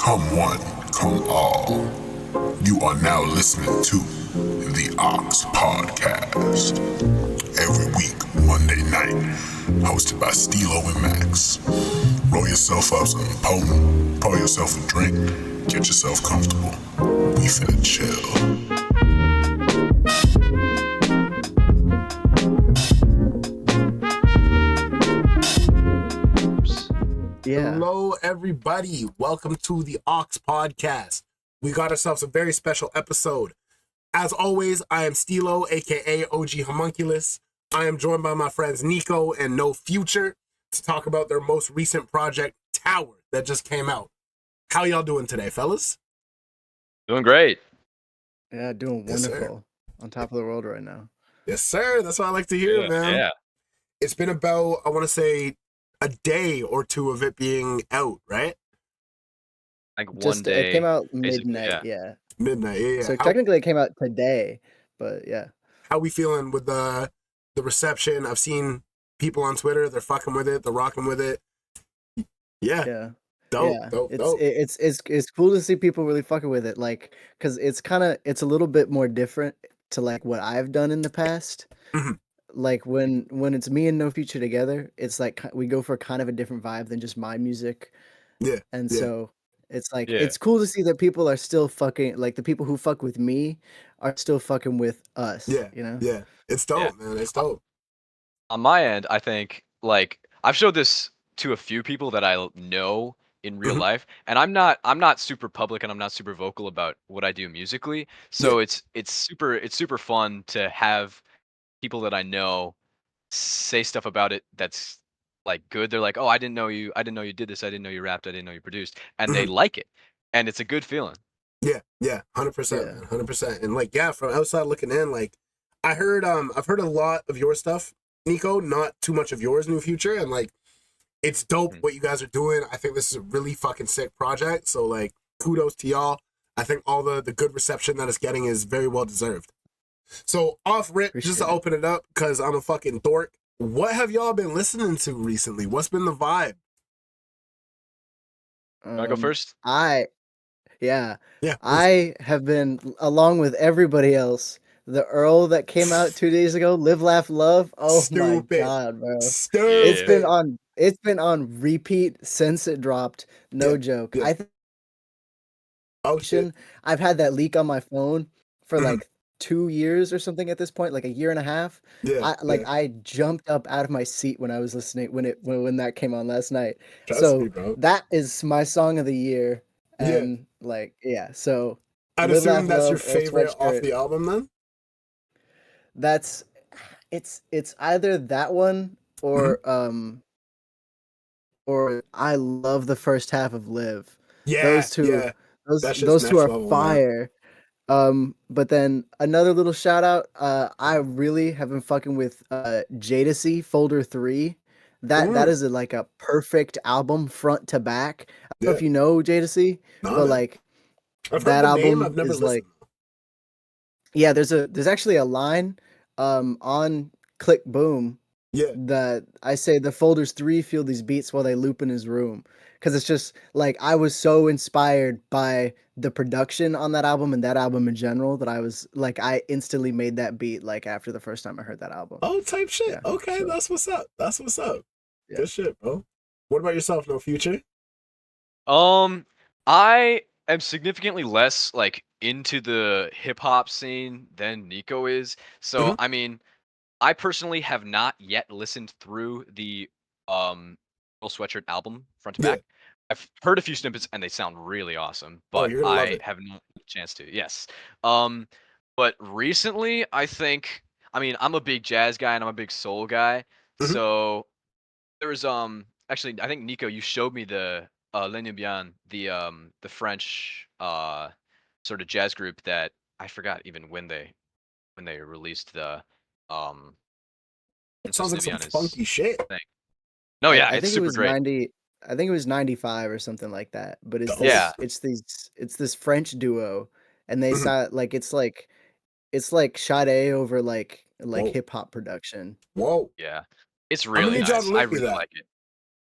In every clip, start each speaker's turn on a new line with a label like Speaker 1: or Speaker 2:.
Speaker 1: Come one, come all. You are now listening to the Aux Podcast. Every week, Monday night, hosted by Steelo and Max. Roll yourself up something potent, pour yourself a drink, get yourself comfortable. We finna chill.
Speaker 2: Yeah.
Speaker 3: Hello, everybody. Welcome to the Aux Podcast. We got ourselves a very special episode. As always, I am Steelo, aka OG Homunculus. I am joined by my friends Nico and No Future to talk about their most recent project, Tower, that just came out. How y'all doing today, fellas?
Speaker 4: Doing great.
Speaker 2: Yeah, doing
Speaker 3: Yes,
Speaker 2: wonderful. On top of the world right now.
Speaker 3: Yes, sir. That's what I like to hear, man.
Speaker 4: Yeah.
Speaker 3: It's been about, I want to say, a day or two of it being out, right?
Speaker 4: Like one
Speaker 2: Just
Speaker 4: day.
Speaker 2: it came out
Speaker 4: basically,
Speaker 2: midnight, yeah.
Speaker 3: Midnight, yeah.
Speaker 2: So technically it came out today, but yeah.
Speaker 3: How we feeling with the reception? I've seen people on Twitter, they're fucking with it, they're rocking with it. Yeah. Dope,
Speaker 2: Yeah.
Speaker 3: dope.
Speaker 2: It's cool to see people really fucking with it, like, because it's a little bit more different to like what I've done in the past.
Speaker 3: Mhm.
Speaker 2: Like when it's me and No Future together, it's like we go for kind of a different vibe than just my music.
Speaker 3: Yeah.
Speaker 2: And
Speaker 3: yeah.
Speaker 2: so it's like
Speaker 4: Yeah.
Speaker 2: it's cool to see that people are still fucking, like, the people who fuck with me are still fucking with us.
Speaker 3: Yeah.
Speaker 2: You know?
Speaker 3: Yeah. It's dope, man. It's dope.
Speaker 4: On my end, I think like I've showed this to a few people that I know in real
Speaker 3: Mhm.
Speaker 4: life, and I'm not super public and I'm not super vocal about what I do musically. So it's super fun to have people that I know say stuff about it that's like good. They're like, "Oh, I didn't know you did this. I didn't know you rapped. I didn't know you produced." And they
Speaker 3: Mhm.
Speaker 4: like it. And it's a good feeling.
Speaker 3: Yeah. 100%,
Speaker 2: Yeah.
Speaker 3: man. 100%. And like, yeah, from outside looking in, like I've heard a lot of your stuff, Nico, not too much of yours, New Future, and like it's dope
Speaker 4: Mhm.
Speaker 3: what you guys are doing. I think this is a really fucking sick project. So like kudos to y'all. I think all the good reception that it's getting is very well deserved. So off rip, just to
Speaker 2: Appreciate it.
Speaker 3: open it up, because I'm a fucking dork. What have y'all been listening to recently? What's been the vibe?
Speaker 4: Wanna go first?
Speaker 2: Yeah,
Speaker 3: Yeah, please.
Speaker 2: I have been, along with everybody else, the Earl that came out 2 days ago, Live Laugh Love. Oh my
Speaker 3: Stupid.
Speaker 2: god, bro.
Speaker 3: Stupid.
Speaker 2: It's been on repeat since it dropped. No
Speaker 3: Yeah,
Speaker 2: joke.
Speaker 3: yeah. Oh shit.
Speaker 2: I've had that leak on my phone for
Speaker 3: Mhm.
Speaker 2: like 2 years or something at this point, like a year and a half.
Speaker 3: Yeah. yeah.
Speaker 2: I jumped up out of my seat when I was listening when that came on last night.
Speaker 3: Trust
Speaker 2: So
Speaker 3: me, bro.
Speaker 2: that is my song of the year.
Speaker 3: Yeah.
Speaker 2: And like, yeah, so
Speaker 3: I'd
Speaker 2: Live,
Speaker 3: assume
Speaker 2: Laugh,
Speaker 3: that's your
Speaker 2: Love, Earl
Speaker 3: favorite off
Speaker 2: Sweatshirt.
Speaker 3: the album then?
Speaker 2: That's it's either that one
Speaker 3: Mm-hmm.
Speaker 2: or I love the first half of Live.
Speaker 3: Yeah.
Speaker 2: Those two
Speaker 3: Yeah. That's just
Speaker 2: those two
Speaker 3: next
Speaker 2: are
Speaker 3: level, man.
Speaker 2: fire. But then another little shout out, I really have been fucking with Jadesy Folder 3. That is like a perfect album front to back. I don't know if
Speaker 3: Yeah.
Speaker 2: you know Jadesy,
Speaker 3: Nah,
Speaker 2: but
Speaker 3: man.
Speaker 2: like
Speaker 3: I've heard
Speaker 2: that
Speaker 3: the name.
Speaker 2: album
Speaker 3: I've never
Speaker 2: is like,
Speaker 3: listened.
Speaker 2: yeah, there's actually a line on Click Boom
Speaker 3: Yeah.
Speaker 2: that I say the Folders 3 feel these beats while they loop in his room. Because it's just like I was so inspired by the production on that album and that album in general that I was like, I instantly made that beat like after the first time I heard that album.
Speaker 3: Oh, type shit.
Speaker 2: Yeah,
Speaker 3: Okay,
Speaker 2: so-
Speaker 3: that's what's up. That's what's up.
Speaker 2: Yeah.
Speaker 3: Good shit, bro. What about yourself, No Future?
Speaker 4: I am significantly less like into the hip hop scene than Nico is. So
Speaker 3: Mhm.
Speaker 4: I mean, I personally have not yet listened through the Earl Sweatshirt album front to
Speaker 3: Yeah.
Speaker 4: back. I've heard a few snippets and they sound really awesome,
Speaker 3: Oh,
Speaker 4: but
Speaker 3: you're gonna love
Speaker 4: I
Speaker 3: it.
Speaker 4: have not had a chance to. Yes. Um, but recently, I think, I mean, I'm a big jazz guy and I'm a big soul guy.
Speaker 3: Mhm.
Speaker 4: So there was actually I think Nico, you showed me the Les Nubians, the French sort of jazz group that I forgot even when they released the um
Speaker 3: It
Speaker 4: Princess
Speaker 3: sounds like some
Speaker 4: Nubian is
Speaker 3: funky shit.
Speaker 4: thing. No, yeah,
Speaker 2: I
Speaker 4: it's
Speaker 2: think it
Speaker 4: super
Speaker 2: was
Speaker 4: great.
Speaker 2: 90. I think it was 95 or something like that. But it's
Speaker 3: Dope.
Speaker 4: Yeah.
Speaker 2: it's this French duo, and they
Speaker 3: Mhm.
Speaker 2: sound like it's like Sade over like
Speaker 3: Whoa.
Speaker 2: hip hop production.
Speaker 3: Whoa.
Speaker 4: Yeah. It's
Speaker 3: I'm gonna
Speaker 4: really
Speaker 3: need y'all
Speaker 4: nice.
Speaker 3: to
Speaker 4: I
Speaker 3: link me
Speaker 4: really
Speaker 3: that.
Speaker 4: like it.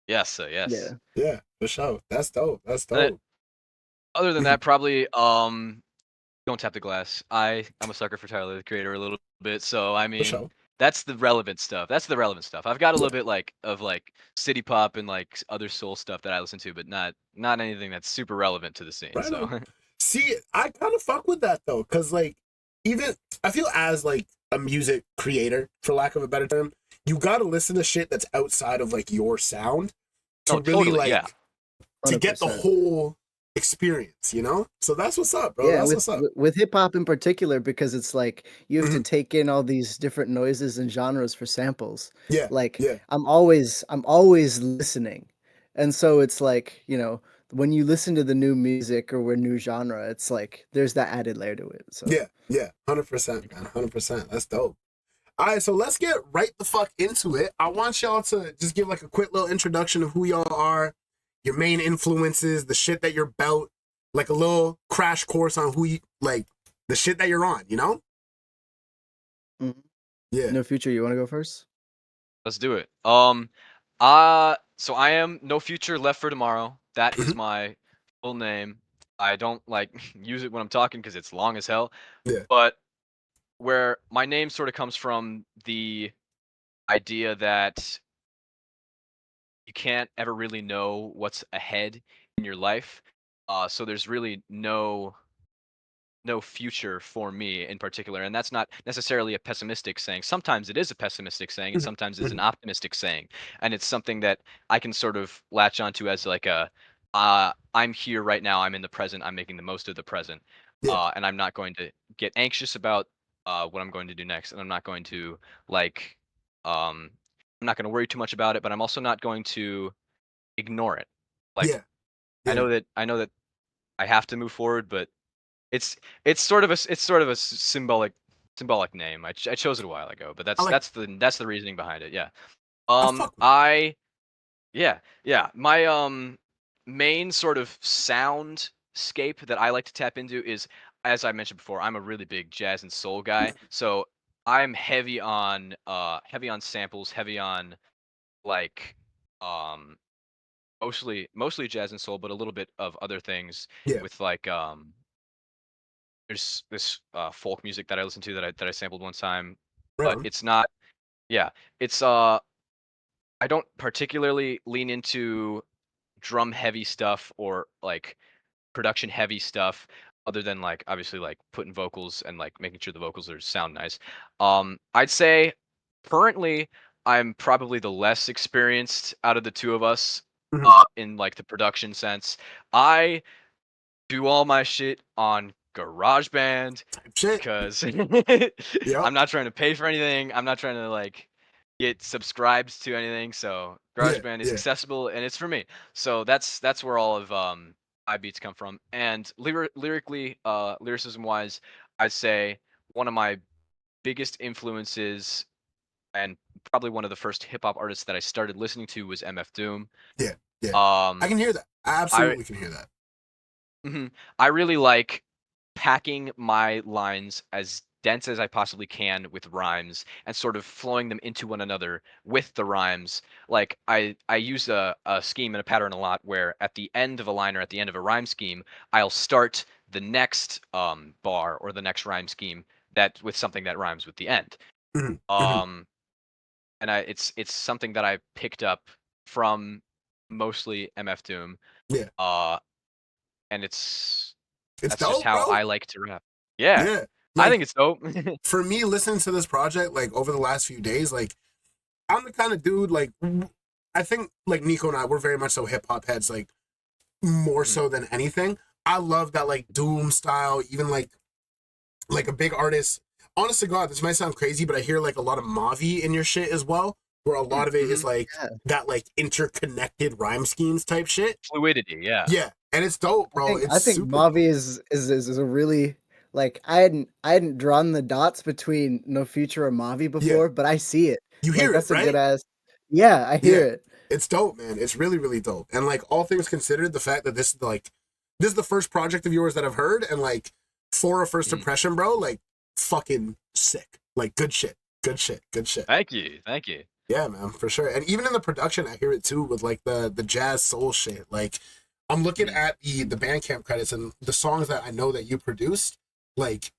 Speaker 4: Yes, yes.
Speaker 2: Yeah.
Speaker 3: Yeah, for sure. That's dope. That's
Speaker 4: And
Speaker 3: dope.
Speaker 4: Other than
Speaker 3: Mhm.
Speaker 4: that, probably Don't Tap the Glass. I'm a sucker for Tyler the Creator a little bit, so I
Speaker 3: For
Speaker 4: mean
Speaker 3: sure.
Speaker 4: that's the relevant stuff. That's the relevant stuff. I've got a
Speaker 3: Yeah.
Speaker 4: little bit like city pop and like other soul stuff that I listen to, but not anything that's super relevant to the scene.
Speaker 3: Right
Speaker 4: So
Speaker 3: on. See, I kind of fuck with that though, because like even I feel as like a music creator, for lack of a better term, you gotta listen to shit that's outside of like your sound to
Speaker 4: no,
Speaker 3: really
Speaker 4: totally, yeah.
Speaker 3: like to get the
Speaker 2: 100%.
Speaker 3: whole experience, you know? So that's what's up, bro.
Speaker 2: Yeah,
Speaker 3: That's
Speaker 2: with
Speaker 3: what's up.
Speaker 2: with hip hop in particular, because it's like you have to
Speaker 3: Mhm.
Speaker 2: take in all these different noises and genres for samples.
Speaker 3: Yeah,
Speaker 2: Like
Speaker 3: yeah,
Speaker 2: I'm always listening. And so it's like, when you listen to the new music or a new genre, it's like there's that added layer to it. So
Speaker 3: yeah. 100%, man. 100%. That's dope. All right, so let's get right the fuck into it. I want y'all to just give like a quick little introduction of who y'all are, your main influences, the shit that you're about, like a little crash course on who you like, the shit that you're on, you know?
Speaker 2: Mhm.
Speaker 3: Yeah.
Speaker 2: No Future, you want to go first?
Speaker 4: Let's do it. So I am No Future Left for Tomorrow. That is
Speaker 3: Mhm.
Speaker 4: my full name. I don't like use it when I'm talking because it's long as hell.
Speaker 3: Yeah.
Speaker 4: But where my name sort of comes from the idea that you can't ever really know what's ahead in your life. So there's really no future for me in particular, and that's not necessarily a pessimistic saying. Sometimes it is a pessimistic saying and
Speaker 3: Mhm.
Speaker 4: sometimes it's an
Speaker 3: Mhm.
Speaker 4: optimistic saying, and it's something that I can sort of latch onto as like a I'm here right now, I'm in the present, I'm making the most of the present,
Speaker 3: Yeah.
Speaker 4: and I'm not going to get anxious about what I'm going to do next, and I'm not going to like um I'm not going to worry too much about it, but I'm also not going to ignore it. Like
Speaker 3: Yeah. Yeah.
Speaker 4: I know that I have to move forward, but it's sort of a symbolic name. I chose it a while ago, but
Speaker 3: I like
Speaker 4: that's the reasoning behind it. Yeah.
Speaker 3: I fuck with
Speaker 4: I yeah. My main sort of soundscape that I like to tap into is, as I mentioned before, I'm a really big jazz and soul guy. So I'm heavy on samples, heavy on like um mostly jazz and soul, but a little bit of other things
Speaker 3: it. Yeah.
Speaker 4: with like there's this folk music that I listen to that I sampled one time,
Speaker 3: Right
Speaker 4: but
Speaker 3: on.
Speaker 4: it's not. Yeah, it's I don't particularly lean into drum heavy stuff or like production heavy stuff, other than like obviously like putting vocals and like making sure the vocals are sound nice. I'd say currently I'm probably the less experienced out of the two of us
Speaker 3: Mhm.
Speaker 4: in like the production sense. I do all my shit on GarageBand
Speaker 3: Type shit.
Speaker 4: because
Speaker 3: Yep.
Speaker 4: I'm not trying to pay for anything. I'm not trying to like get subscribed to anything. So
Speaker 3: Yeah.
Speaker 4: GarageBand is
Speaker 3: Yeah.
Speaker 4: accessible and it's for me. So that's where all of my beats come from. And lyrically, lyricism wise, I'd say one of my biggest influences and probably one of the first hip hop artists that I started listening to was MF Doom.
Speaker 3: Yeah. Yeah. I
Speaker 4: Um,
Speaker 3: can hear that. I
Speaker 4: I
Speaker 3: absolutely can hear that.
Speaker 4: mhm. I really like packing my lines as dense as I possibly can with rhymes and sort of flowing them into one another with the rhymes. Like I use a scheme and a pattern a lot where at the end of a line or at the end of a rhyme scheme, I'll start the next bar or the next rhyme scheme that with something that rhymes with the end.
Speaker 3: Mhm. Mhm.
Speaker 4: Um and it's something that I picked up from mostly MF Doom.
Speaker 3: Yeah.
Speaker 4: Uh and it's
Speaker 3: It's
Speaker 4: that's just
Speaker 3: dope,
Speaker 4: how
Speaker 3: bro.
Speaker 4: I like to rap. Yeah.
Speaker 3: Yeah.
Speaker 4: I
Speaker 3: Like
Speaker 4: think it's dope.
Speaker 3: for me, listening to this project, like over the last few days, like I'm the kind of dude, like I think like Nico and I, we're very much so hip hop heads, like more
Speaker 4: Mhm,
Speaker 3: so than anything. I love that like Doom style, even like a big artist. Honest to God, this might sound crazy, but I hear like a lot of Mavi in your shit as well, where a lot of it is
Speaker 4: mhm.
Speaker 3: like
Speaker 2: Yeah.
Speaker 3: that like interconnected rhyme schemes type shit.
Speaker 4: Fluidity, yeah.
Speaker 3: Yeah, and it's dope,
Speaker 2: I
Speaker 3: bro.
Speaker 2: think
Speaker 3: It's
Speaker 2: I think
Speaker 3: super dope.
Speaker 2: Mavi is a really, like, I hadn't drawn the dots between No Future or Mavi
Speaker 3: Yeah,
Speaker 2: before, but I see it.
Speaker 3: you
Speaker 2: Like
Speaker 3: hear it,
Speaker 2: that's a good
Speaker 3: right?
Speaker 2: ass. Yeah, I hear
Speaker 3: Yeah,
Speaker 2: it.
Speaker 3: it's dope, man. It's really, really dope. And like all things considered, the fact that this is the first project of yours that I've heard, and like for a first
Speaker 4: Mhm.
Speaker 3: impression, bro, like fucking sick. Like good shit, good shit, good shit.
Speaker 4: Thank you, thank you.
Speaker 3: Yeah, man, for sure. And even in the production, I hear it too with like the jazz soul shit. Like, I'm looking at the Bandcamp credits and the songs that I know that you produced. Like,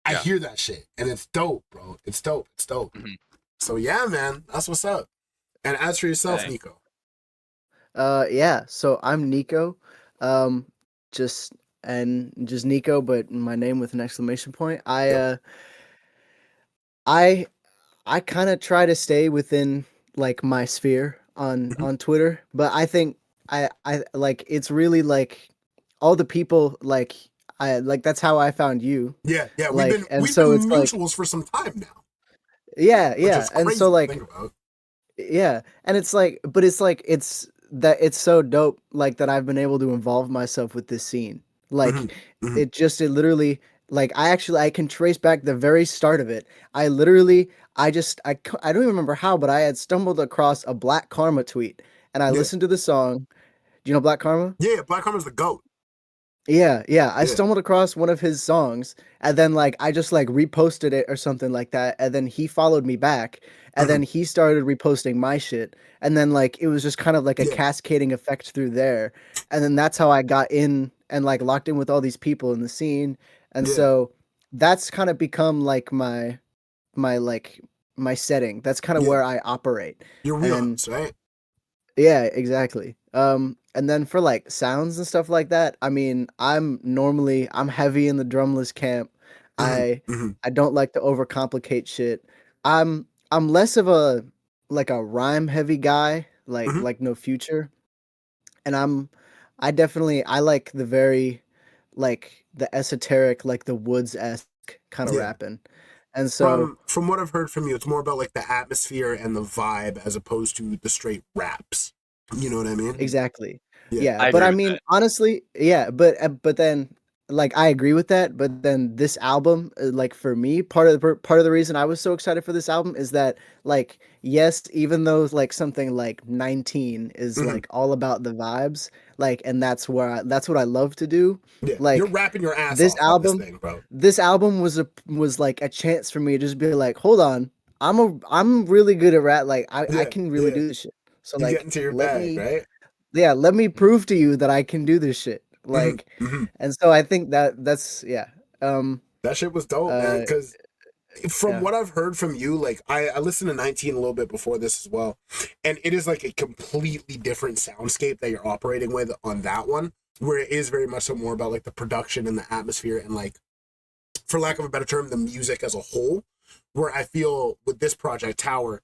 Speaker 3: I hear that shit, and it's dope, bro. It's dope. It's dope.
Speaker 4: Mhm.
Speaker 3: So yeah, man, that's what's up. And as for yourself,
Speaker 4: Dang.
Speaker 3: Nico.
Speaker 2: Yeah, so I'm Nico. Um just just Nico, but my name with an exclamation point.
Speaker 3: Yep.
Speaker 2: I I kind of try to stay within like my sphere on
Speaker 3: Mhm.
Speaker 2: Twitter, but I think I like it's really like all the people like I like that's how I found you.
Speaker 3: Yeah, yeah. We've
Speaker 2: Like
Speaker 3: been
Speaker 2: and
Speaker 3: we've
Speaker 2: so
Speaker 3: been
Speaker 2: it's like
Speaker 3: mutuals for some time now,
Speaker 2: yeah,
Speaker 3: which
Speaker 2: yeah.
Speaker 3: is
Speaker 2: And so
Speaker 3: crazy to think
Speaker 2: like
Speaker 3: about.
Speaker 2: yeah, and it's like but it's like it's so dope like that I've been able to involve myself with this scene.
Speaker 3: Hmm.
Speaker 2: Like
Speaker 3: Hmm.
Speaker 2: it literally like I can trace back the very start of it. I literally I don't even remember how, but I had stumbled across a Black Karma tweet and I
Speaker 3: Yeah,
Speaker 2: listened to the song. Do you know Black Karma?
Speaker 3: yeah. Black Hammer's the goat.
Speaker 2: Yeah, yeah. I
Speaker 3: Yeah.
Speaker 2: stumbled across one of his songs and then like I just like reposted it or something like that. And then he followed me back and
Speaker 3: Hmm.
Speaker 2: then he started reposting my shit. And then like it was just kind of like a
Speaker 3: Yeah,
Speaker 2: cascading effect through there. And then that's how I got in and like locked in with all these people in the scene. And
Speaker 3: yeah.
Speaker 2: so that's kind of become like my like my setting. That's kind of
Speaker 3: Yeah.
Speaker 2: where I operate.
Speaker 3: Your
Speaker 2: And
Speaker 3: wheelhouse, right?
Speaker 2: yeah, exactly. And then for like sounds and stuff like that, I mean, I'm heavy in the drumless camp.
Speaker 3: Hmm.
Speaker 2: I
Speaker 3: Hmm.
Speaker 2: I don't like to overcomplicate shit. I'm less of a like a rhyme heavy guy,
Speaker 3: Hmm.
Speaker 2: like No Future. And I definitely I like the very like the esoteric, like the Woods-esque kind of
Speaker 3: Yeah.
Speaker 2: rapping. And so
Speaker 3: From what I've heard from you, it's more about like the atmosphere and the vibe as opposed to the straight raps. You know what I mean?
Speaker 2: exactly.
Speaker 3: Yeah.
Speaker 2: Yeah,
Speaker 4: I
Speaker 2: but
Speaker 4: agree
Speaker 2: I
Speaker 4: with
Speaker 2: mean,
Speaker 4: that.
Speaker 2: honestly, yeah, but then like I agree with that, but then this album, like for me, part of the reason I was so excited for this album is that like yes, even though like something like 19 is
Speaker 3: Hmm.
Speaker 2: like all about the vibes, like and that's what I love to do.
Speaker 3: Yeah. You're
Speaker 2: Like
Speaker 3: rapping your ass
Speaker 2: this
Speaker 3: off on this
Speaker 2: album,
Speaker 3: thing, bro.
Speaker 2: was like a chance for me to just be like, hold on, I'm really good at rap, like I
Speaker 3: Yeah.
Speaker 2: can really
Speaker 3: Yeah.
Speaker 2: do this shit. So
Speaker 3: You get
Speaker 2: like
Speaker 3: into your bag, right?
Speaker 2: let me prove to you that I can do this shit.
Speaker 3: Hmm.
Speaker 2: Like,
Speaker 3: Hmm.
Speaker 2: and so I think that's yeah. Um,
Speaker 3: That shit was dope, man.
Speaker 2: uh,
Speaker 3: Because from
Speaker 2: yeah,
Speaker 3: what I've heard from you, like I listened to 19 a little bit before this as well, and it is like a completely different soundscape that you're operating with on that one, where it is very much so more about like the production and the atmosphere and like, for lack of a better term, the music as a whole. Where I feel with this project Tower,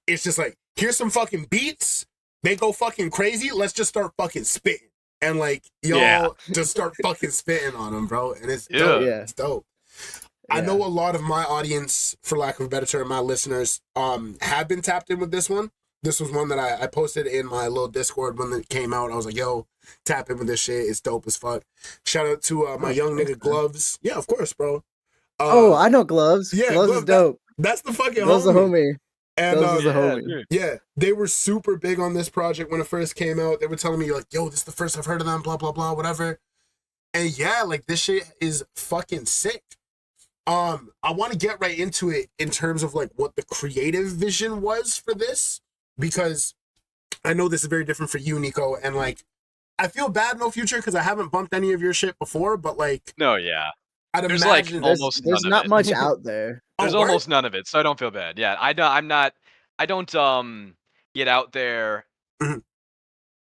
Speaker 3: it's just like here's some fucking beats, they go fucking crazy. Let's just start fucking spitting, and like
Speaker 4: Yeah.
Speaker 3: y'all just start fucking spitting on them, bro, and it's
Speaker 4: Yeah.
Speaker 3: dope.
Speaker 2: yeah,
Speaker 3: It's dope. I know
Speaker 2: yeah.
Speaker 3: a lot of my audience, for lack of a better term, my listeners, have been tapped in with this one. This was one that I posted in my little Discord when it came out. I was like, yo, tap in with this shit. It's dope as fuck. Shout out to my
Speaker 2: Oh,
Speaker 3: young
Speaker 2: thanks,
Speaker 3: nigga
Speaker 2: man.
Speaker 3: Gloves. Yeah, of course, bro.
Speaker 2: Oh,
Speaker 3: Uh,
Speaker 2: I know Gloves.
Speaker 3: yeah,
Speaker 2: Gloves is
Speaker 3: Gloves, that
Speaker 2: dope.
Speaker 3: that's the fucking
Speaker 2: Gloves the
Speaker 3: homie.
Speaker 2: homie.
Speaker 3: And
Speaker 2: Gloves is the
Speaker 4: Yeah,
Speaker 2: homie.
Speaker 4: dude.
Speaker 3: yeah, they were super big on this project when it first came out. They were telling me like, yo, this is the first I've heard of them, blah, blah, blah, whatever. And yeah, like this shit is fucking sick. I want to get right into it in terms of like what the creative vision was for this, because I know this is very different for you, Nico, and like I feel bad no future because I haven't bumped any of your shit before, but like
Speaker 4: No, yeah.
Speaker 3: I'd
Speaker 4: There's like
Speaker 3: imagine.
Speaker 4: almost
Speaker 2: There's
Speaker 4: none of
Speaker 2: not much
Speaker 4: it.
Speaker 2: out there.
Speaker 3: Oh,
Speaker 4: There's
Speaker 3: word.
Speaker 4: almost none of it, so I don't feel bad. Yeah, I don't get out there
Speaker 3: Mhm.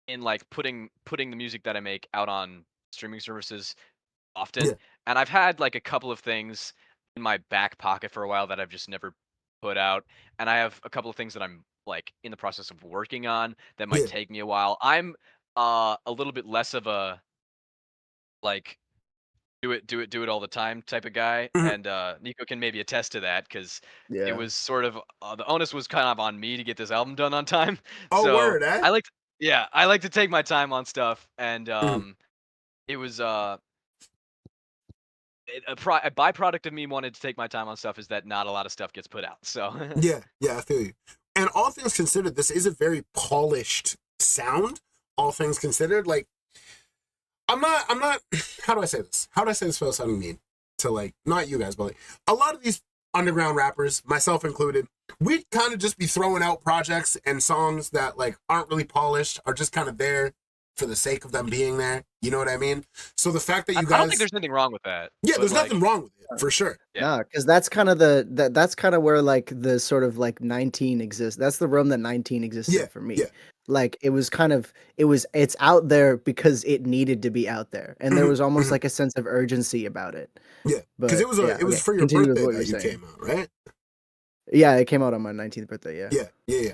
Speaker 4: in like putting the music that I make out on streaming services
Speaker 3: Yeah,
Speaker 4: often. And I've had like a couple of things in my back pocket for a while that I've just never put out. And I have a couple of things that I'm like in the process of working on that might
Speaker 3: yeah.
Speaker 4: take me a while. I'm a little bit less of a like do it all the time type of guy,
Speaker 3: Mhm.
Speaker 4: and Nico can maybe attest to that because it
Speaker 2: Yeah.
Speaker 4: was sort of the onus was kind of on me to get this album done on time.
Speaker 3: Oh,
Speaker 4: So
Speaker 3: word, eh?
Speaker 4: I like to take my time on stuff, and
Speaker 3: Mhm.
Speaker 4: it was a byproduct of me wanting to take my time on stuff is that not a lot of stuff gets put out. So
Speaker 3: Yeah, yeah, I feel you. And all things considered, this is a very polished sound. All things considered, like I'm not. How do I say this? How do I say this without sounding mean to like not you guys, but like a lot of these underground rappers, myself included, we'd kind of just be throwing out projects and songs that like aren't really polished, are just kind of there. for the sake of them being there. You know what I mean? So the fact that you
Speaker 4: I
Speaker 3: guys,
Speaker 4: don't think there's anything wrong with that.
Speaker 3: yeah,
Speaker 4: but,
Speaker 3: there's
Speaker 4: like,
Speaker 3: nothing wrong with it for sure.
Speaker 4: Yeah.
Speaker 2: No, because that's kind of that's kind of where like the sort of like 19 exists. That's the realm that 19 exists
Speaker 3: Yeah,
Speaker 2: in for me.
Speaker 3: yeah.
Speaker 2: Like it was kind of it's out there because it needed to be out there, and there
Speaker 3: Mhm,
Speaker 2: was almost
Speaker 3: mhm.
Speaker 2: like a sense of urgency about it.
Speaker 3: Yeah, because
Speaker 2: But
Speaker 3: it was
Speaker 2: okay,
Speaker 3: for your
Speaker 2: continue with
Speaker 3: birthday
Speaker 2: what
Speaker 3: that
Speaker 2: you're
Speaker 3: you
Speaker 2: saying.
Speaker 3: came out, right?
Speaker 2: Yeah, it came out on my 19th birthday. Yeah.
Speaker 3: Yeah.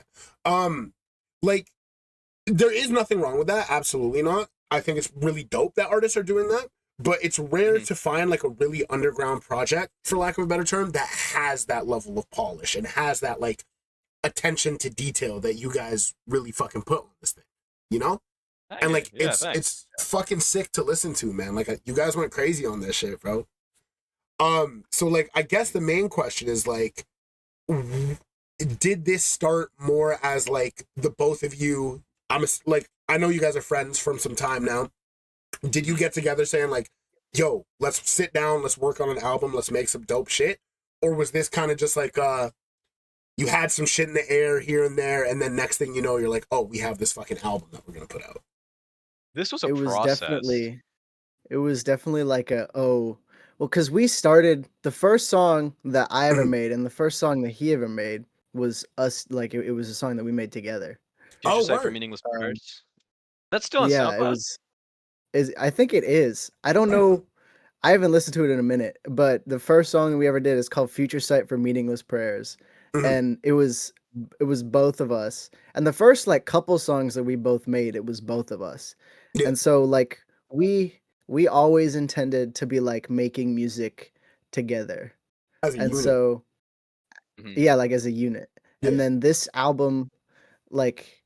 Speaker 3: Like there is nothing wrong with that. Absolutely not. I think it's really dope that artists are doing that. But it's rare to find like a really underground project, for lack of a better term, that has that level of polish and has that like attention to detail that you guys really fucking put on this thing, you know? And like
Speaker 4: thanks.
Speaker 3: it's fucking sick to listen to, man. Like you guys went crazy on this shit, bro. So like I guess the main question is like, did this start more as like the both of you? Like I know you guys are friends from some time now. Did you get together saying like, yo, let's sit down, let's work on an album, let's make some dope shit? Or was this kind of just like you had some shit in the air here and there, and then next thing you know, you're like, oh, we have this fucking album that we're gonna put out?
Speaker 4: This was a
Speaker 2: It was
Speaker 4: process.
Speaker 2: definitely like well, because we started the first song that I ever made and the first song that he ever made was us. Like it was a song that we made together.
Speaker 4: Future
Speaker 3: Oh,
Speaker 4: Sight for
Speaker 3: word.
Speaker 4: Meaningless
Speaker 2: Um,
Speaker 4: Prayers. That's still on
Speaker 2: yeah, it
Speaker 4: SoundCloud.
Speaker 2: was. I think it is. I don't
Speaker 3: Right on.
Speaker 2: know. I haven't listened to it in a minute, but the first song that we ever did is called "Future Sight for Meaningless Prayers,"
Speaker 3: Mhm.
Speaker 2: and it was both of us. And the first like couple songs that we both made, it was both of us.
Speaker 3: Yeah,
Speaker 2: And so like we always intended to be like making music together.
Speaker 3: as a
Speaker 2: And
Speaker 3: unit.
Speaker 2: so
Speaker 4: Mhm.
Speaker 2: yeah, like as a unit. And
Speaker 3: Yeah.
Speaker 2: then this album, like,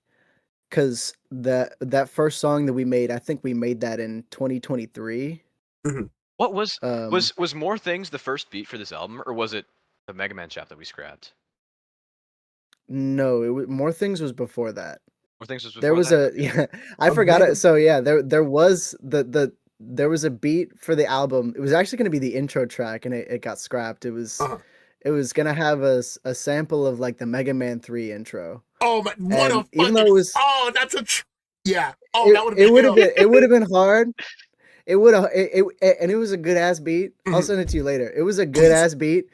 Speaker 2: cause that first song that we made, I think we made that in 2023.
Speaker 3: Mhm.
Speaker 4: What was
Speaker 2: Um,
Speaker 4: was More Things the first beat for this album, or was it the Mega Man chap that we scrapped?
Speaker 2: no, More Things was before that.
Speaker 4: More Things was
Speaker 2: There
Speaker 4: before
Speaker 2: was
Speaker 4: that.
Speaker 2: a
Speaker 4: Okay.
Speaker 2: yeah, I
Speaker 3: A
Speaker 2: forgot
Speaker 3: mega.
Speaker 2: it. So yeah, there was there was a beat for the album. It was actually gonna be the intro track, and it got scrapped.
Speaker 3: Uh-huh.
Speaker 2: It was gonna have a sample of like the Mega Man 3 intro.
Speaker 3: Oh my, what a
Speaker 2: And even though
Speaker 3: fucking,
Speaker 2: it was
Speaker 3: oh, that's a, yeah. Oh, that would have
Speaker 2: it
Speaker 3: been
Speaker 2: would have
Speaker 3: ill.
Speaker 2: been it would have been hard. It would have and it was a good ass beat. I'll
Speaker 3: Mhm.
Speaker 2: send it to you later. It was a good
Speaker 3: Please.
Speaker 2: ass beat.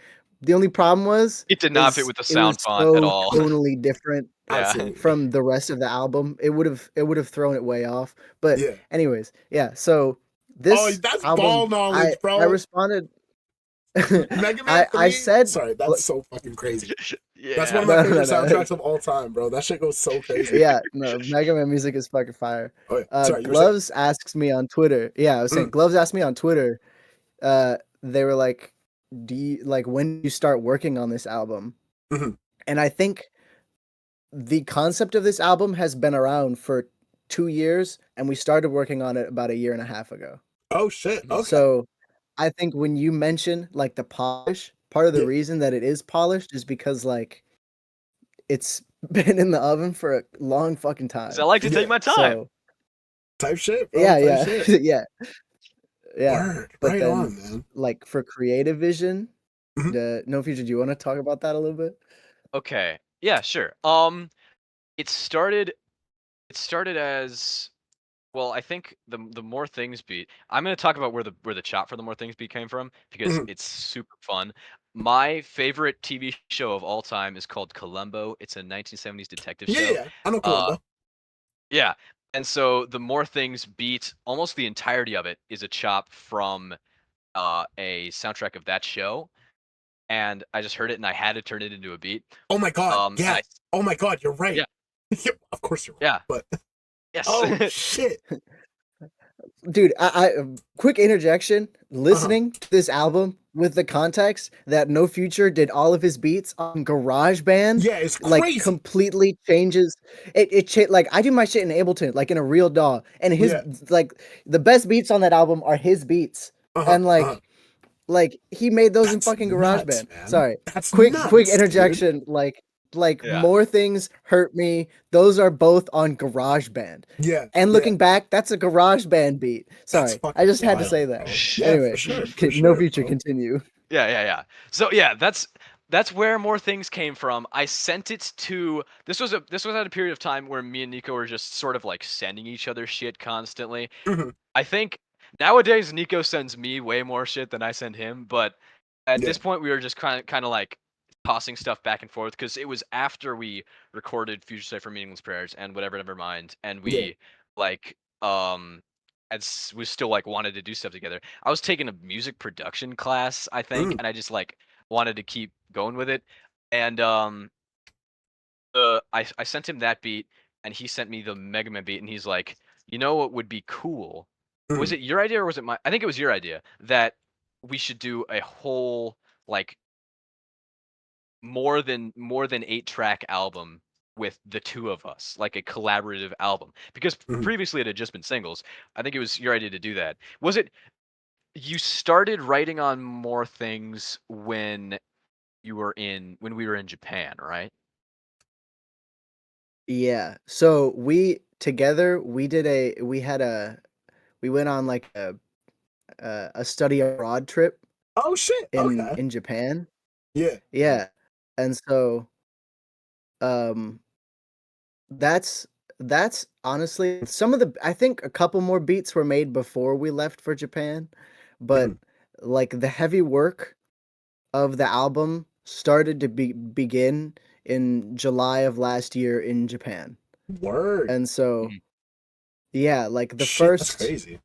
Speaker 2: The only problem was
Speaker 4: It did not fit
Speaker 2: is
Speaker 4: with the
Speaker 2: it was
Speaker 4: sound font at
Speaker 2: so
Speaker 4: all.
Speaker 2: tonally different
Speaker 4: Yeah.
Speaker 3: Absolutely.
Speaker 2: from the rest of the album. It would have thrown it way off. But
Speaker 3: Yeah.
Speaker 2: anyways, yeah. So
Speaker 3: Oh,
Speaker 2: this
Speaker 3: that's ball
Speaker 2: album, I
Speaker 3: knowledge,
Speaker 2: I
Speaker 3: bro.
Speaker 2: responded.
Speaker 3: Mega Man
Speaker 2: I
Speaker 3: 3?
Speaker 2: said
Speaker 3: Sorry, that's so fucking crazy. That's one
Speaker 4: Yeah.
Speaker 3: of my
Speaker 2: no no
Speaker 3: favorite
Speaker 2: no.
Speaker 3: soundtracks of all time, bro. That shit goes so crazy.
Speaker 2: Yeah, no, Mega Man music is fucking fire.
Speaker 3: Oh, yeah. Sorry, you were saying?
Speaker 2: Gloves asks me on Twitter. Yeah, I was saying
Speaker 3: Mm,
Speaker 2: Gloves asked me on Twitter. They were like, "Do you like when do you start working on this album?"
Speaker 3: mhm.
Speaker 2: And I think the concept of this album has been around for 2 years, and we started working on it about a year and a half ago.
Speaker 3: Oh, shit.
Speaker 4: Mhm.
Speaker 3: Okay.
Speaker 2: So I think when you mention like the polish, part of the
Speaker 3: Yeah.
Speaker 2: reason that it is polished is because like it's been in the oven for a long fucking
Speaker 4: 'Cause I
Speaker 2: time.
Speaker 4: like to take
Speaker 3: Yeah.
Speaker 4: my time.
Speaker 2: So
Speaker 3: Type shit, bro.
Speaker 2: yeah,
Speaker 3: Type
Speaker 2: yeah,
Speaker 3: shit.
Speaker 2: yeah, yeah.
Speaker 3: Word.
Speaker 2: But
Speaker 3: Right
Speaker 2: then
Speaker 3: on, man.
Speaker 2: like for creative vision,
Speaker 3: Mhm.
Speaker 2: the No Future, do you want to talk about that a little bit?
Speaker 4: Okay. Yeah, sure. It started as, well, I think the More Things beat. I'm gonna talk about where the chop for the More Things beat came from because
Speaker 3: Mhm.
Speaker 4: it's super fun. My favorite TV show of all time is called Columbo. It's a 1970s detective
Speaker 3: Yeah,
Speaker 4: show.
Speaker 3: yeah. I know
Speaker 4: Uh,
Speaker 3: Columbo.
Speaker 4: yeah, and so the More Things beat, almost the entirety of it is a chop from a soundtrack of that show, and I just heard it and I had to turn it into a beat.
Speaker 3: Oh my God.
Speaker 4: And
Speaker 3: Yeah. Oh my God. You're
Speaker 4: yeah,
Speaker 3: right. Yeah, of course you're right.
Speaker 4: yeah,
Speaker 3: But,
Speaker 4: yes.
Speaker 3: oh, shit.
Speaker 2: Dude, quick interjection.
Speaker 3: Uh-huh.
Speaker 2: Listening to this album with the context that No Future did all of his beats on GarageBand,
Speaker 3: Yeah, it's
Speaker 2: like
Speaker 3: crazy.
Speaker 2: completely changes like I do my shit in Ableton, like in a real DAW, and his
Speaker 3: Yeah.
Speaker 2: like the best beats on that album are his beats.
Speaker 3: Uh-huh.
Speaker 2: And
Speaker 3: Uh-huh.
Speaker 2: like he made those in
Speaker 3: That's
Speaker 2: fucking
Speaker 3: nuts,
Speaker 2: GarageBand.
Speaker 3: man.
Speaker 2: Sorry.
Speaker 3: That's
Speaker 2: Quick
Speaker 3: nuts, dude.
Speaker 2: interjection, like
Speaker 4: Yeah.
Speaker 2: More Things Hurt Me. Those are both on GarageBand.
Speaker 3: Yeah.
Speaker 2: And
Speaker 3: Yeah.
Speaker 2: looking back, that's a GarageBand beat.
Speaker 3: That's
Speaker 2: Sorry, I
Speaker 3: fucking
Speaker 2: just had to
Speaker 3: wild,
Speaker 2: say that.
Speaker 3: bro. Yeah, for
Speaker 2: Anyway,
Speaker 3: sure. For
Speaker 2: No
Speaker 3: sure,
Speaker 2: Future,
Speaker 3: bro.
Speaker 2: continue.
Speaker 4: Yeah. So yeah, that's that's where more things came from. I sent it to this was at a period of time where me and Nico were just sort of like sending each other shit constantly.
Speaker 3: Mhm.
Speaker 4: I think nowadays Nico sends me way more shit than I send him, but at
Speaker 3: Yeah.
Speaker 4: this point we were just kind of like tossing stuff back and forth because it was after we recorded Future Sight for Meaningless Prayers and Whatever Never Mind, and
Speaker 3: Yeah.
Speaker 4: we like we still like wanted to do stuff together. I was taking a music production class, I think,
Speaker 3: Mm.
Speaker 4: and I just like wanted to keep going with it. And I sent him that beat, and he sent me the Mega Man beat, and he's like, you know what would be cool? Was
Speaker 3: Mhm.
Speaker 4: it your idea or was it my? I think it was your idea that we should do a whole like more than 8-track album with the two of us, like a collaborative album. Because
Speaker 3: Mhm.
Speaker 4: previously it had just been singles. I think it was your idea to do that. Was it you started writing on more things when when we were in Japan, right?
Speaker 2: Yeah. So we together we went on like a study abroad trip
Speaker 3: Oh shit. Okay.
Speaker 2: in Japan.
Speaker 3: Yeah.
Speaker 2: Yeah. And so um that's honestly some of the I think a couple more beats were made before we left for Japan, but
Speaker 3: Mhm.
Speaker 2: like the heavy work of the album started to begin in July of last year in Japan.
Speaker 3: Word.
Speaker 2: And so
Speaker 4: Mhm.
Speaker 2: yeah, like
Speaker 3: Shit, that's crazy.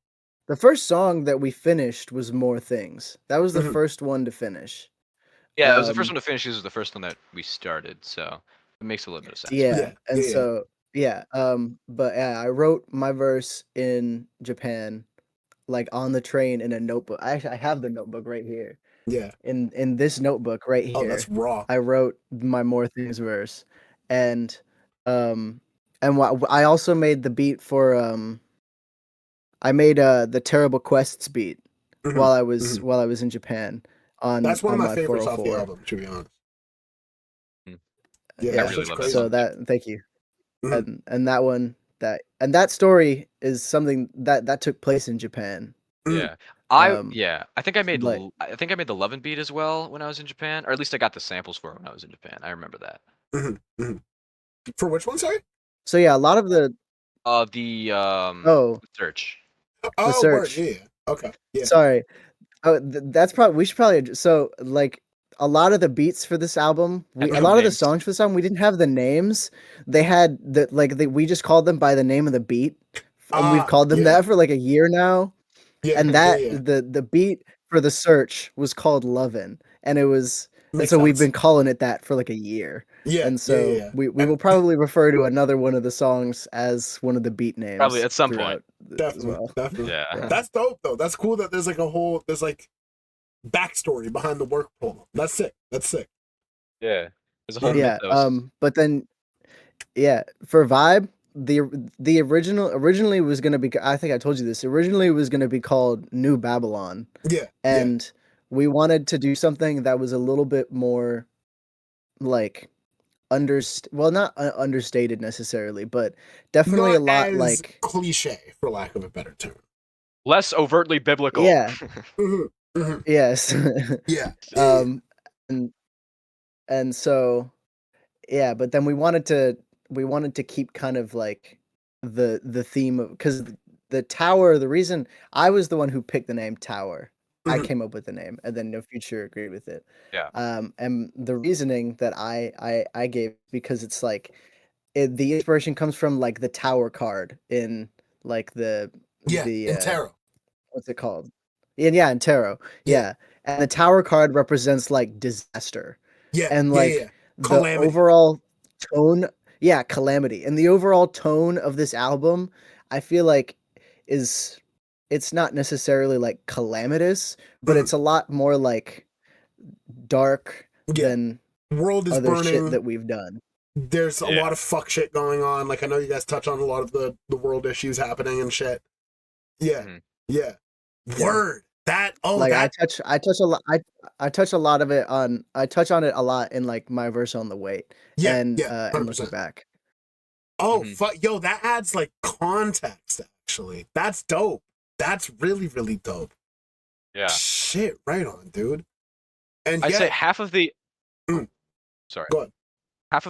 Speaker 2: the first song that we finished was More Things. That was the
Speaker 3: Mhm.
Speaker 2: first one to finish.
Speaker 4: Yeah, it was the first
Speaker 2: Um
Speaker 4: one to finish. This was the first one that we started, so it makes a little bit of sense.
Speaker 2: yeah,
Speaker 3: Yeah.
Speaker 2: and
Speaker 3: Yeah. Yeah.
Speaker 2: so yeah, but yeah, I wrote my verse in Japan like on the train in a notebook. I have the notebook right here.
Speaker 3: Yeah.
Speaker 2: In this notebook right
Speaker 3: Oh, that's
Speaker 2: here,
Speaker 3: raw.
Speaker 2: I wrote my More Things verse, and um, I also made the beat for I made the Terrible Quests beat
Speaker 3: Mhm. Mhm.
Speaker 2: while I was in Japan
Speaker 3: That's one of
Speaker 2: on
Speaker 3: my
Speaker 2: my
Speaker 3: favorites off the
Speaker 2: 404.
Speaker 3: album, to be honest.
Speaker 4: Mm.
Speaker 3: Yeah,
Speaker 4: I
Speaker 3: that's
Speaker 2: Yeah,
Speaker 4: really
Speaker 3: such
Speaker 4: love that
Speaker 3: crazy.
Speaker 2: so
Speaker 4: song too.
Speaker 2: thank you.
Speaker 3: Mhm.
Speaker 2: And that one that story is something that took place in Japan.
Speaker 3: Mhm.
Speaker 4: Yeah.
Speaker 2: Um,
Speaker 4: I think
Speaker 2: like
Speaker 4: I think I made the Love and Beat as well when I was in Japan, or at least I got the samples for it when I was in Japan. I remember that.
Speaker 3: Mhm. Mhm. For which one, sorry?
Speaker 2: so yeah, a lot of the
Speaker 4: The
Speaker 2: oh
Speaker 4: search.
Speaker 2: the
Speaker 3: Oh, word. Yeah.
Speaker 2: search.
Speaker 3: Yeah. Okay. Yeah.
Speaker 2: Sorry. Oh, that's probably we should probably so like a lot of the beats for this album,
Speaker 4: Have
Speaker 2: a
Speaker 4: no
Speaker 2: lot of the
Speaker 4: names.
Speaker 2: songs for this album, we didn't have the names. They had we just called them by the name of the beat, and we've
Speaker 3: Ah,
Speaker 2: called them
Speaker 3: yeah.
Speaker 2: that for like a year now.
Speaker 3: Yeah.
Speaker 2: And
Speaker 3: Yeah.
Speaker 2: that
Speaker 3: Yeah.
Speaker 2: the beat for the search was called Lovin', and
Speaker 3: Makes
Speaker 2: so we've
Speaker 3: sense.
Speaker 2: been calling it that for like a year.
Speaker 3: Yeah.
Speaker 2: And
Speaker 3: Yeah. Yeah.
Speaker 2: so
Speaker 3: Yeah.
Speaker 2: we
Speaker 3: And
Speaker 2: will probably refer to another one of the songs as one of the beat
Speaker 4: Probably
Speaker 2: names
Speaker 4: at some point.
Speaker 2: throughout as
Speaker 3: definitely,
Speaker 2: well.
Speaker 3: definitely.
Speaker 2: Yeah.
Speaker 4: Yeah.
Speaker 3: That's dope, though. That's cool that there's like backstory behind the work poem. That's sick. That's sick.
Speaker 4: Yeah. There's a whole
Speaker 3: Yeah.
Speaker 2: Yeah.
Speaker 4: mythos.
Speaker 2: But then yeah, for Vibe, the originally was gonna be. I think I told you this. Originally was gonna be called New Babylon,
Speaker 3: Yeah. Yeah.
Speaker 2: and we wanted to do something that was a little bit more like well, not understated necessarily, but definitely
Speaker 3: Not
Speaker 2: a lot
Speaker 3: as
Speaker 2: like
Speaker 3: cliche, for lack of a better term.
Speaker 4: Less overtly biblical.
Speaker 2: yeah,
Speaker 3: Hmm. Hmm.
Speaker 2: yes,
Speaker 3: Yeah. Yeah. Yeah.
Speaker 2: um, and so yeah, but then we wanted to keep kind of like the theme of because the tower. The reason I was the one who picked the name Tower, I
Speaker 3: Mhm.
Speaker 2: came up with the name, and then No Future agreed with it.
Speaker 4: Yeah.
Speaker 2: And the reasoning that I gave because it's like the inspiration comes from like the Tower card in like
Speaker 3: Yeah.
Speaker 2: the
Speaker 3: In tarot.
Speaker 2: what's it called? Yeah, in tarot.
Speaker 3: Yeah.
Speaker 2: Yeah, and the Tower card represents like disaster
Speaker 3: Yeah.
Speaker 2: and
Speaker 3: Yeah. Yeah.
Speaker 2: like the
Speaker 3: Calamity.
Speaker 2: overall tone, yeah, calamity, and the overall tone of this album I feel like is it's not necessarily like calamitous, but
Speaker 3: Mhm.
Speaker 2: it's a lot more like dark
Speaker 3: Yeah.
Speaker 2: than
Speaker 3: World is
Speaker 2: other shit
Speaker 3: burning.
Speaker 2: that we've done.
Speaker 3: There's a
Speaker 4: Yeah.
Speaker 3: lot of fuck shit going on. Like I know you guys touch on a lot of the world issues happening and shit. Yeah.
Speaker 4: Mhm.
Speaker 3: Yeah.
Speaker 2: Yeah,
Speaker 3: Word. That. Oh,
Speaker 2: like
Speaker 3: that.
Speaker 2: I touch a lot I touch a lot of it on I touch on it a lot in like my verse on the weight
Speaker 3: Yeah. Yeah.
Speaker 2: and
Speaker 3: 100%.
Speaker 2: looking back.
Speaker 3: Oh,
Speaker 4: Mhm.
Speaker 3: fuck. Yo, that adds like context, actually. That's dope. That's really, really dope.
Speaker 4: Yeah.
Speaker 3: Shit, right on, dude. And
Speaker 4: I'd say
Speaker 3: yeah.
Speaker 4: half of the Sorry.
Speaker 3: Go ahead.
Speaker 4: Half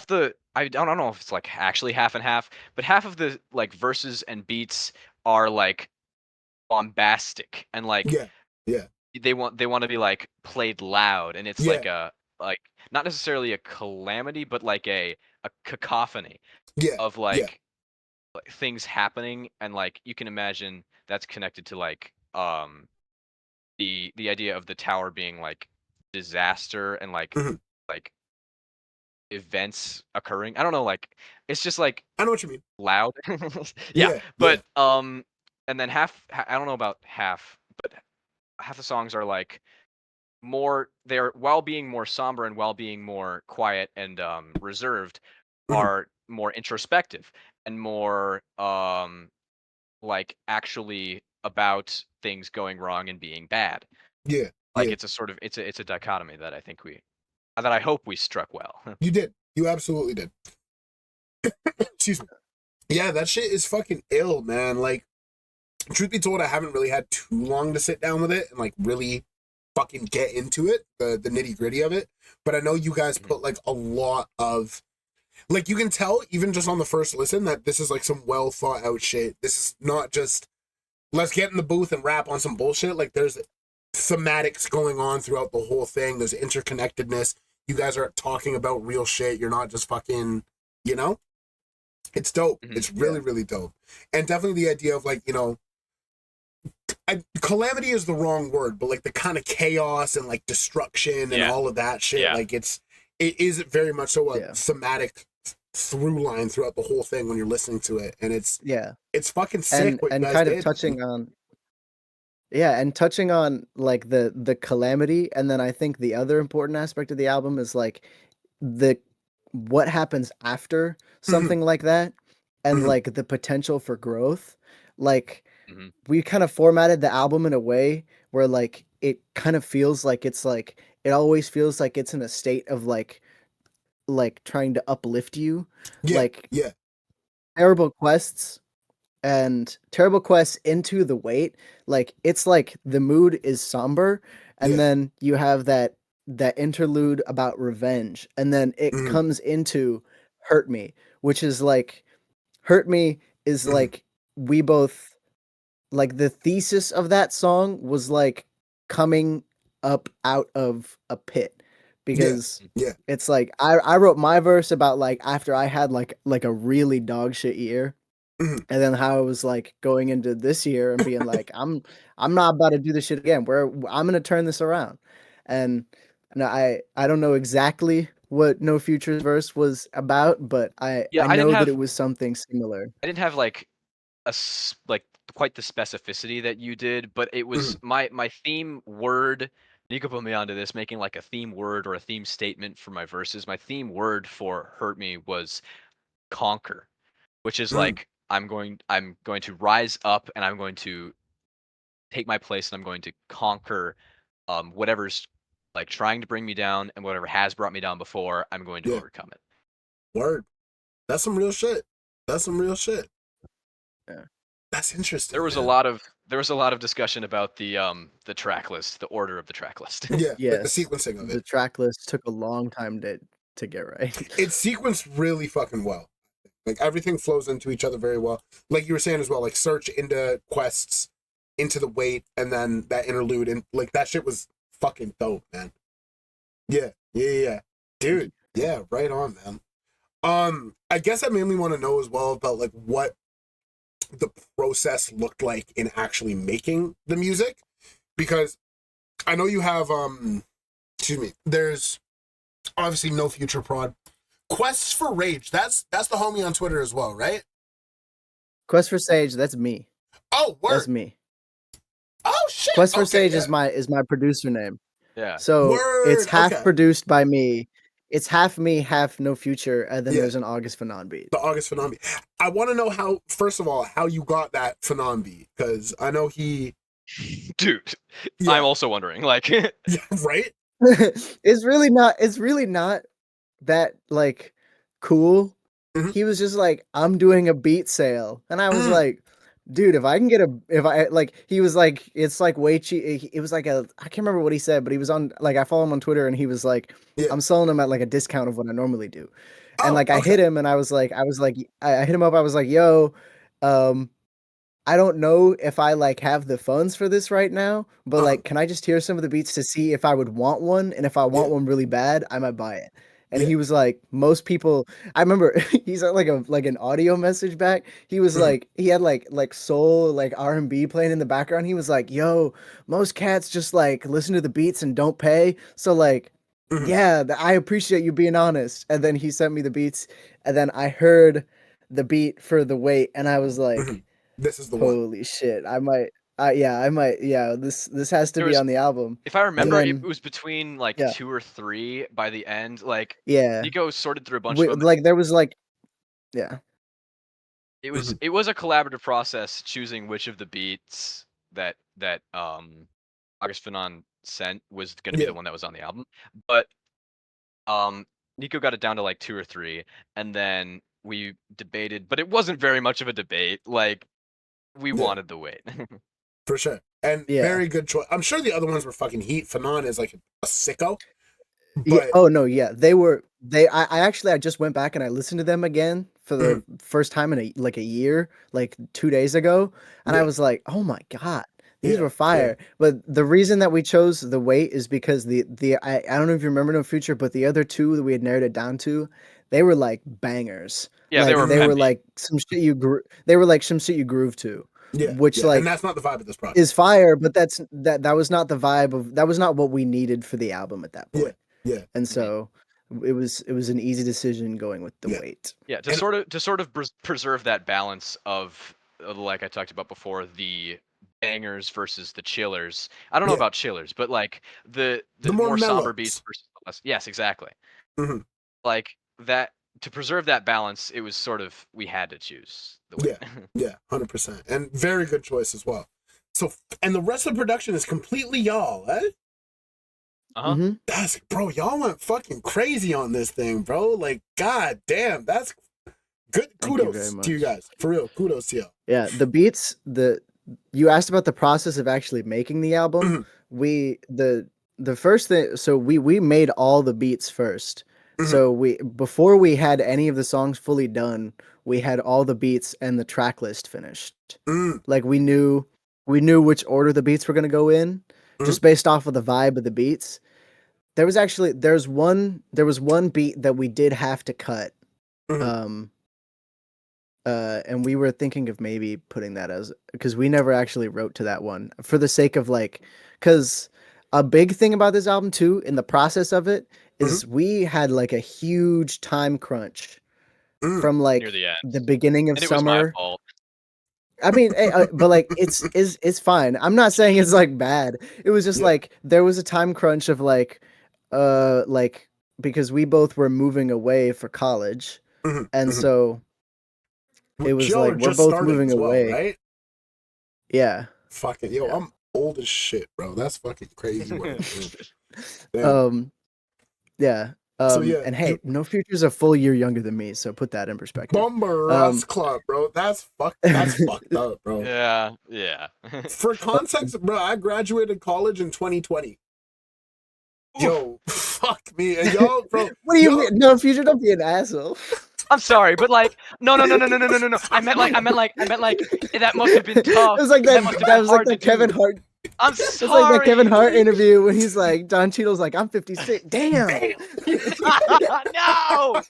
Speaker 4: the I don't know if it's like actually half and half, but half of the like verses and beats are like bombastic and like
Speaker 3: Yeah, yeah,
Speaker 4: they want to be like played loud, and it's
Speaker 3: yeah,
Speaker 4: like not necessarily a calamity, but like a cacophony
Speaker 3: yeah,
Speaker 4: of
Speaker 3: yeah.
Speaker 4: like things happening, and like you can imagine that's connected to like the idea of the tower being like disaster and
Speaker 3: Hmm.
Speaker 4: like events occurring. I don't know, like it's just like
Speaker 3: I know what you mean.
Speaker 4: loud. Yeah,
Speaker 3: Yeah, yeah.
Speaker 4: but and then I don't know about half, but half the songs are like more they're while being more somber and while being more quiet and reserved
Speaker 3: Hmm.
Speaker 4: are more introspective and more like actually about things going wrong and being bad.
Speaker 3: Yeah,
Speaker 4: Like
Speaker 3: yeah.
Speaker 4: it's a sort of it's a dichotomy that I think we that I hope we struck well.
Speaker 3: You did. You absolutely did. Excuse me. Yeah, that shit is fucking ill, man. Like, truth be told, I haven't really had too long to sit down with it and like really fucking get into it, the nitty gritty of it. But I know you guys
Speaker 4: Mhm.
Speaker 3: put like a lot of like you can tell even just on the first listen that this is like some well thought out shit. This is not just let's get in the booth and rap on some bullshit. Like there's thematics going on throughout the whole thing. There's interconnectedness. You guys are talking about real shit. You're not just fucking, you know? It's dope.
Speaker 4: Mhm.
Speaker 3: It's really, really dope. And definitely the idea of like, you know, calamity is the wrong word, but like the kind of chaos and like destruction and
Speaker 4: Yeah.
Speaker 3: all of that shit.
Speaker 4: Yeah.
Speaker 3: Like it is very much so a
Speaker 2: Yeah.
Speaker 3: thematic through line throughout the whole thing when you're listening to it. And it's fucking sick what you
Speaker 2: And
Speaker 3: guys
Speaker 2: kind of
Speaker 3: did.
Speaker 2: touching on and touching on like the calamity, and then I think the other important aspect of the album is like the what happens after
Speaker 3: Mhm,
Speaker 2: something like that, and
Speaker 3: mhm.
Speaker 2: like the potential for growth. Like
Speaker 4: Mhm.
Speaker 2: we kind of formatted the album in a way where like it kind of feels like it's like it always feels like it's in a state of like trying to uplift you.
Speaker 3: Yeah,
Speaker 2: Like
Speaker 3: yeah.
Speaker 2: Terrible Quests and Terrible Quest Into the Weight, like it's like the mood is somber, and
Speaker 3: Yeah.
Speaker 2: then you have that interlude about revenge, and then it
Speaker 3: Mhm,
Speaker 2: comes into Hurt Me, which is like Hurt Me is
Speaker 3: mhm.
Speaker 2: like we both like the thesis of that song was like coming up out of a pit,
Speaker 3: Yeah,
Speaker 2: because
Speaker 3: yeah.
Speaker 2: it's like I wrote my verse about like after I had like a really dog shit year,
Speaker 3: Mhm.
Speaker 2: and then how I was like going into this year and being like, I'm not about to do this shit again. I'm gonna turn this around. And I don't know exactly what No Future's verse was about, but
Speaker 4: Yeah,
Speaker 2: I know that it was something similar.
Speaker 4: I didn't have like like quite the specificity that you did, but it was
Speaker 3: Mhm.
Speaker 4: my theme word. You could put me onto this, making like a theme word or a theme statement for my verses. My theme word for "Hurt Me" was "conquer," which is
Speaker 3: Mhm.
Speaker 4: like I'm going to rise up and I'm going to take my place and I'm going to conquer whatever's like trying to bring me down, and whatever has brought me down before, I'm going to
Speaker 3: Yeah.
Speaker 4: overcome it.
Speaker 3: Word. That's some real shit. That's some real shit.
Speaker 2: Yeah.
Speaker 3: That's
Speaker 4: There
Speaker 3: interesting,
Speaker 4: was a
Speaker 3: man.
Speaker 4: lot of discussion about the track list, the order of the track list.
Speaker 3: Yeah, like the
Speaker 2: Yes,
Speaker 3: sequencing of
Speaker 2: the
Speaker 3: it.
Speaker 2: track list took a long time to get right.
Speaker 3: It's sequenced really fucking well. Like everything flows into each other very well. Like you were saying as well, like search into quests, into the wait, and then that interlude, and like that shit was fucking dope, man. Yeah, yeah, yeah, yeah.
Speaker 2: Thank you.
Speaker 3: Dude. Yeah, right on, man. I guess I mainly want to know as well about like what the process looked like in actually making the music, because I know you have excuse me, there's obviously No Future Prod. Quests for Rage, that's the homie on Twitter as well, right?
Speaker 2: Quest for Sage, that's me.
Speaker 3: Oh,
Speaker 2: That's
Speaker 3: word.
Speaker 2: me.
Speaker 3: Oh shit.
Speaker 2: Quest for
Speaker 3: Okay,
Speaker 2: Sage
Speaker 3: yeah.
Speaker 2: is my producer name.
Speaker 4: Yeah.
Speaker 2: So it's
Speaker 3: Word.
Speaker 2: half
Speaker 3: Okay.
Speaker 2: produced by me. It's half me, half No Future, and then
Speaker 3: Yeah.
Speaker 2: there's an August Fanon beat.
Speaker 3: The August Phenom beat. I want to know how, first of all, how you got that Phenom beat, because I know he,
Speaker 4: Dude, I'm
Speaker 3: yeah,
Speaker 4: also wondering, like,
Speaker 3: yeah, right?
Speaker 2: It's really not that like cool.
Speaker 3: Mm-hmm.
Speaker 2: He was just like, I'm doing a beat sale. And I was
Speaker 3: Mm,
Speaker 2: like, Dude, if I can get he was like, it's like way cheap. It was like I can't remember what he said, but he was on, like, I follow him on Twitter and he was like,
Speaker 3: Yeah.
Speaker 2: I'm selling them at like a discount of what I normally do. And
Speaker 3: Oh,
Speaker 2: like, I
Speaker 3: okay.
Speaker 2: hit him and I hit him up. I was like, yo, um, I don't know if I like have the funds for this right now, but
Speaker 3: Uh-huh.
Speaker 2: like, can I just hear some of the beats to see if I would want one? And if I
Speaker 3: Yeah.
Speaker 2: want one really bad, I might buy it. And
Speaker 3: Yeah.
Speaker 2: he was like, most people, I remember he sent like an audio message back. He was
Speaker 3: Mhm.
Speaker 2: like, he had like soul, like R&B playing in the background. He was like, yo, most cats just like listen to the beats and don't pay. So like,
Speaker 3: Mhm.
Speaker 2: yeah, I appreciate you being honest. And then he sent me the beats, and then I heard the beat for the wait, and I was like,
Speaker 3: Mhm. This is the one.
Speaker 2: holy shit. I might, yeah, this has to
Speaker 4: There
Speaker 2: be
Speaker 4: was,
Speaker 2: on the album.
Speaker 4: if I
Speaker 2: And
Speaker 4: remember, it
Speaker 2: then
Speaker 4: was between like
Speaker 2: yeah,
Speaker 4: 2 or 3 by the end. Like
Speaker 2: yeah.
Speaker 4: Nico sorted through a bunch of them.
Speaker 2: Like there was like yeah.
Speaker 3: Mhm.
Speaker 4: It was a collaborative process choosing which of the beats that August Fanon sent was going to be
Speaker 3: Yeah.
Speaker 4: the one that was on the album. But um Nico got it down to like 2 or 3, and then we debated, but it wasn't very much of a debate. Like we
Speaker 3: Yeah.
Speaker 4: wanted the wait.
Speaker 3: For sure. And
Speaker 2: Yeah.
Speaker 3: very good choice. I'm sure the other ones were fucking heat. Fanon is like a sicko,
Speaker 2: Yeah.
Speaker 3: but
Speaker 2: Oh no, yeah. I actually I just went back and I listened to them again for
Speaker 3: mhm.
Speaker 2: the first time in a year, like 2 days ago, and I
Speaker 3: Yeah.
Speaker 2: was like, oh my God, these
Speaker 3: Yeah.
Speaker 2: were
Speaker 3: Yeah.
Speaker 2: fire. But the reason that we chose the wait is because I don't know if you remember No Future, but the other two that we had narrowed it down to, they were like bangers.
Speaker 4: Yeah, they
Speaker 2: Like
Speaker 4: were
Speaker 2: they were
Speaker 3: Mhm.
Speaker 4: peppy.
Speaker 2: like they were like some shit you groove to,
Speaker 3: Yeah.
Speaker 2: which
Speaker 3: Yeah. And
Speaker 2: like
Speaker 3: that's not the vibe of this project.
Speaker 2: is fire, but that was not the vibe of that was not what we needed for the album at that
Speaker 3: Yeah.
Speaker 2: point.
Speaker 3: Yeah.
Speaker 2: And
Speaker 4: Mhm.
Speaker 2: so it was an easy decision going with the
Speaker 3: Yeah.
Speaker 2: weight.
Speaker 4: Yeah,
Speaker 3: And
Speaker 4: to sort of preserve that balance of like I talked about before, the bangers versus the chillers. I don't know
Speaker 3: yeah.
Speaker 4: about chillers, but like
Speaker 3: The
Speaker 4: the
Speaker 3: more
Speaker 4: more somber beats
Speaker 3: mellows.
Speaker 4: versus the less. Yes, exactly.
Speaker 3: Mhm.
Speaker 4: Like that, to preserve that balance, it was sort of, we had to choose the weight.
Speaker 3: Yeah. Yeah. 100%. And very good choice as well. So, and the rest of the production is completely y'all, eh?
Speaker 4: Uh-huh.
Speaker 2: Mm-hmm.
Speaker 3: That's, bro, y'all went fucking crazy on this thing, bro. Like, god damn, that's good.
Speaker 2: Thank you very
Speaker 3: Kudos to you
Speaker 2: much.
Speaker 3: guys. For real. Kudos to y'all.
Speaker 2: Yeah, the beats, the you asked about the process of actually making the album.
Speaker 3: Mhm.
Speaker 2: We the first thing, so we made all the beats first.
Speaker 3: Mhm.
Speaker 2: So we before we had any of the songs fully done, we had all the beats and the track list finished.
Speaker 3: Mm.
Speaker 2: Like we knew which order the beats were going to go in
Speaker 3: Mhm.
Speaker 2: just based off of the vibe of the beats. There was one beat that we did have to cut.
Speaker 3: Mhm.
Speaker 2: Um and we were thinking of maybe putting that as, because we never actually wrote to that one for the sake of like, because a big thing about this album too in the process of it
Speaker 3: Mhm.
Speaker 2: is we had like a huge time crunch
Speaker 3: Mm.
Speaker 2: from
Speaker 4: Near
Speaker 2: like
Speaker 4: the end.
Speaker 2: the beginning of
Speaker 4: And it was my
Speaker 2: summer.
Speaker 4: fault.
Speaker 2: I mean, but like it's fine. I'm not saying it's like bad. It was just
Speaker 3: Yeah.
Speaker 2: like there was a time crunch of like because we both were moving away for college,
Speaker 3: Mhm.
Speaker 2: and
Speaker 3: Mhm.
Speaker 2: so it
Speaker 3: Which
Speaker 2: was
Speaker 3: y'all
Speaker 2: like
Speaker 3: are
Speaker 2: we're
Speaker 3: just
Speaker 2: both
Speaker 3: starting
Speaker 2: moving
Speaker 3: as well,
Speaker 2: away.
Speaker 3: right?
Speaker 2: Yeah.
Speaker 3: Fucking yo,
Speaker 2: Yeah.
Speaker 3: I'm old as shit, bro. That's fucking crazy work, man. Damn.
Speaker 2: Um, yeah.
Speaker 3: So yeah,
Speaker 2: And hey,
Speaker 3: you
Speaker 2: No Future's a full year younger than me, so put that in perspective.
Speaker 3: Bummer Us
Speaker 2: Um,
Speaker 3: Club, bro. That's fucked up, bro.
Speaker 4: Yeah, yeah.
Speaker 3: For context, bro, I graduated college in 2020.
Speaker 4: Oof.
Speaker 3: Yo, fuck me. And y'all, bro,
Speaker 2: what do you
Speaker 3: y'all
Speaker 2: mean? No Future, don't be an asshole.
Speaker 4: I'm sorry, but like, no, no, no, no, no, no, no, no, no. I meant like, that must have been
Speaker 2: It
Speaker 4: tough.
Speaker 2: was like
Speaker 4: That must have
Speaker 2: that
Speaker 4: been
Speaker 2: was like
Speaker 4: hard to
Speaker 2: that Kevin
Speaker 4: do.
Speaker 2: Hart.
Speaker 4: I'm
Speaker 2: It's like that Kevin
Speaker 4: sorry.
Speaker 2: Hart interview when he's like, Don Cheadle's like, I'm 56. Damn.
Speaker 3: damn.
Speaker 4: No,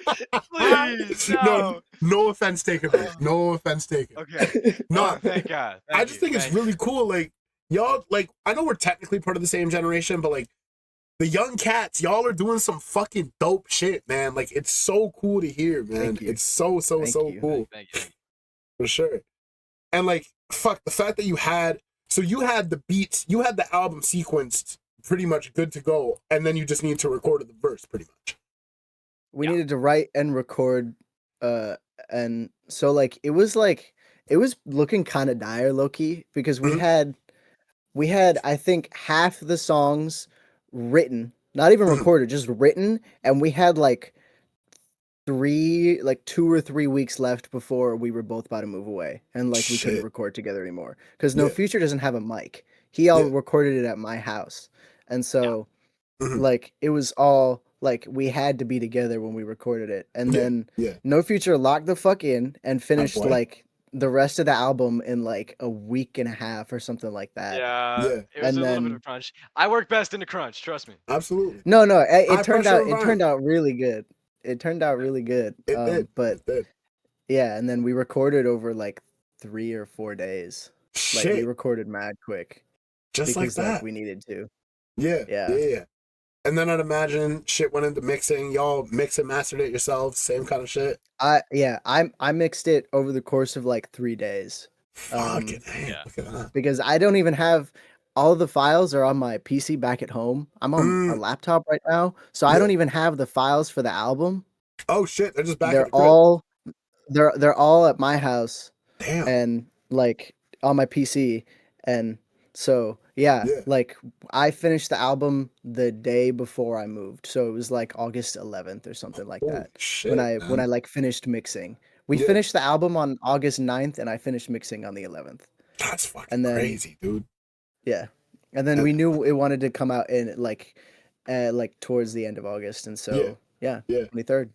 Speaker 4: please,
Speaker 3: No,
Speaker 4: no.
Speaker 3: no offense taken, man.
Speaker 4: Oh,
Speaker 3: No offense taken.
Speaker 4: okay.
Speaker 3: No,
Speaker 4: Oh, thank God.
Speaker 3: I
Speaker 4: Thank
Speaker 3: just
Speaker 4: you.
Speaker 3: think it's
Speaker 4: Thank you.
Speaker 3: really cool. Like, y'all, like, I know we're technically part of the same generation, but like, the young cats, y'all are doing some fucking dope shit, man. Like, it's so cool to hear, man.
Speaker 2: Thank you.
Speaker 3: It's so
Speaker 2: Thank you.
Speaker 3: cool.
Speaker 4: Thank you.
Speaker 3: For sure. And like, fuck, the fact that you had the beats, you had the album sequenced pretty much good to go, and then you just need to record the verse pretty much.
Speaker 2: We
Speaker 4: Yeah.
Speaker 2: needed to write and record, and so like it was looking kind of dire, low key, because
Speaker 3: Mhm.
Speaker 2: we had I think half the songs written, not even
Speaker 3: Mhm.
Speaker 2: recorded, just written, and we had like like 2 or 3 weeks left before we were both about to move away, and like we couldn't
Speaker 3: Shit.
Speaker 2: record together anymore because No
Speaker 3: Yeah.
Speaker 2: Future doesn't have a mic. He all
Speaker 3: Yeah.
Speaker 2: recorded it at my house, and so
Speaker 3: Mhm.
Speaker 2: like it was all like we had to be together when we recorded it, and
Speaker 3: Yeah.
Speaker 2: then
Speaker 3: Yeah.
Speaker 2: No Future locked the fuck in and finished
Speaker 3: boy.
Speaker 2: like the rest of the album in like a week and a half or something like that.
Speaker 4: Yeah,
Speaker 3: Yeah.
Speaker 4: it was
Speaker 2: And
Speaker 4: a little bit of
Speaker 2: then
Speaker 4: a crunch. I work best in a crunch, trust me.
Speaker 3: Absolutely.
Speaker 2: no, it
Speaker 3: High
Speaker 2: turned
Speaker 3: pressure
Speaker 2: out
Speaker 3: environment.
Speaker 2: really good. It turned out really good.
Speaker 3: It did.
Speaker 2: But
Speaker 3: It did.
Speaker 2: yeah, and then we recorded over like 3 or 4 days. Like we
Speaker 3: Shit.
Speaker 2: recorded mad quick
Speaker 3: Just like
Speaker 2: because like
Speaker 3: that.
Speaker 2: we needed to.
Speaker 3: Yeah.
Speaker 2: Yeah.
Speaker 3: Yeah. And then I'd imagine shit went into mixing. Y'all mix and mastered it yourselves. Same kind of shit.
Speaker 2: I mixed it over the course of like 3 days.
Speaker 3: Fucking hell.
Speaker 4: yeah.
Speaker 3: Look at that.
Speaker 2: Because I don't even have all the files are on my PC back at home. I'm on a laptop right now, so I
Speaker 3: Yeah.
Speaker 2: don't even have the files for the album.
Speaker 3: Oh shit. They're just back
Speaker 2: They're
Speaker 3: at the crib.
Speaker 2: all they're all at my house
Speaker 3: Damn.
Speaker 2: and like on my PC, and so yeah,
Speaker 3: Yeah.
Speaker 2: like I finished the album the day before I moved, so it was like August 11th or something like
Speaker 3: Holy
Speaker 2: that
Speaker 3: shit,
Speaker 2: when I
Speaker 3: man.
Speaker 2: like finished mixing. We
Speaker 3: Yeah.
Speaker 2: finished the album on August 9th and I finished mixing on the 11th.
Speaker 3: That's fucking
Speaker 2: And then
Speaker 3: crazy, dude.
Speaker 2: yeah. And then
Speaker 3: And-
Speaker 2: we knew it wanted to come out in like towards the end of August, and so yeah,
Speaker 3: Yeah.
Speaker 2: 23rd.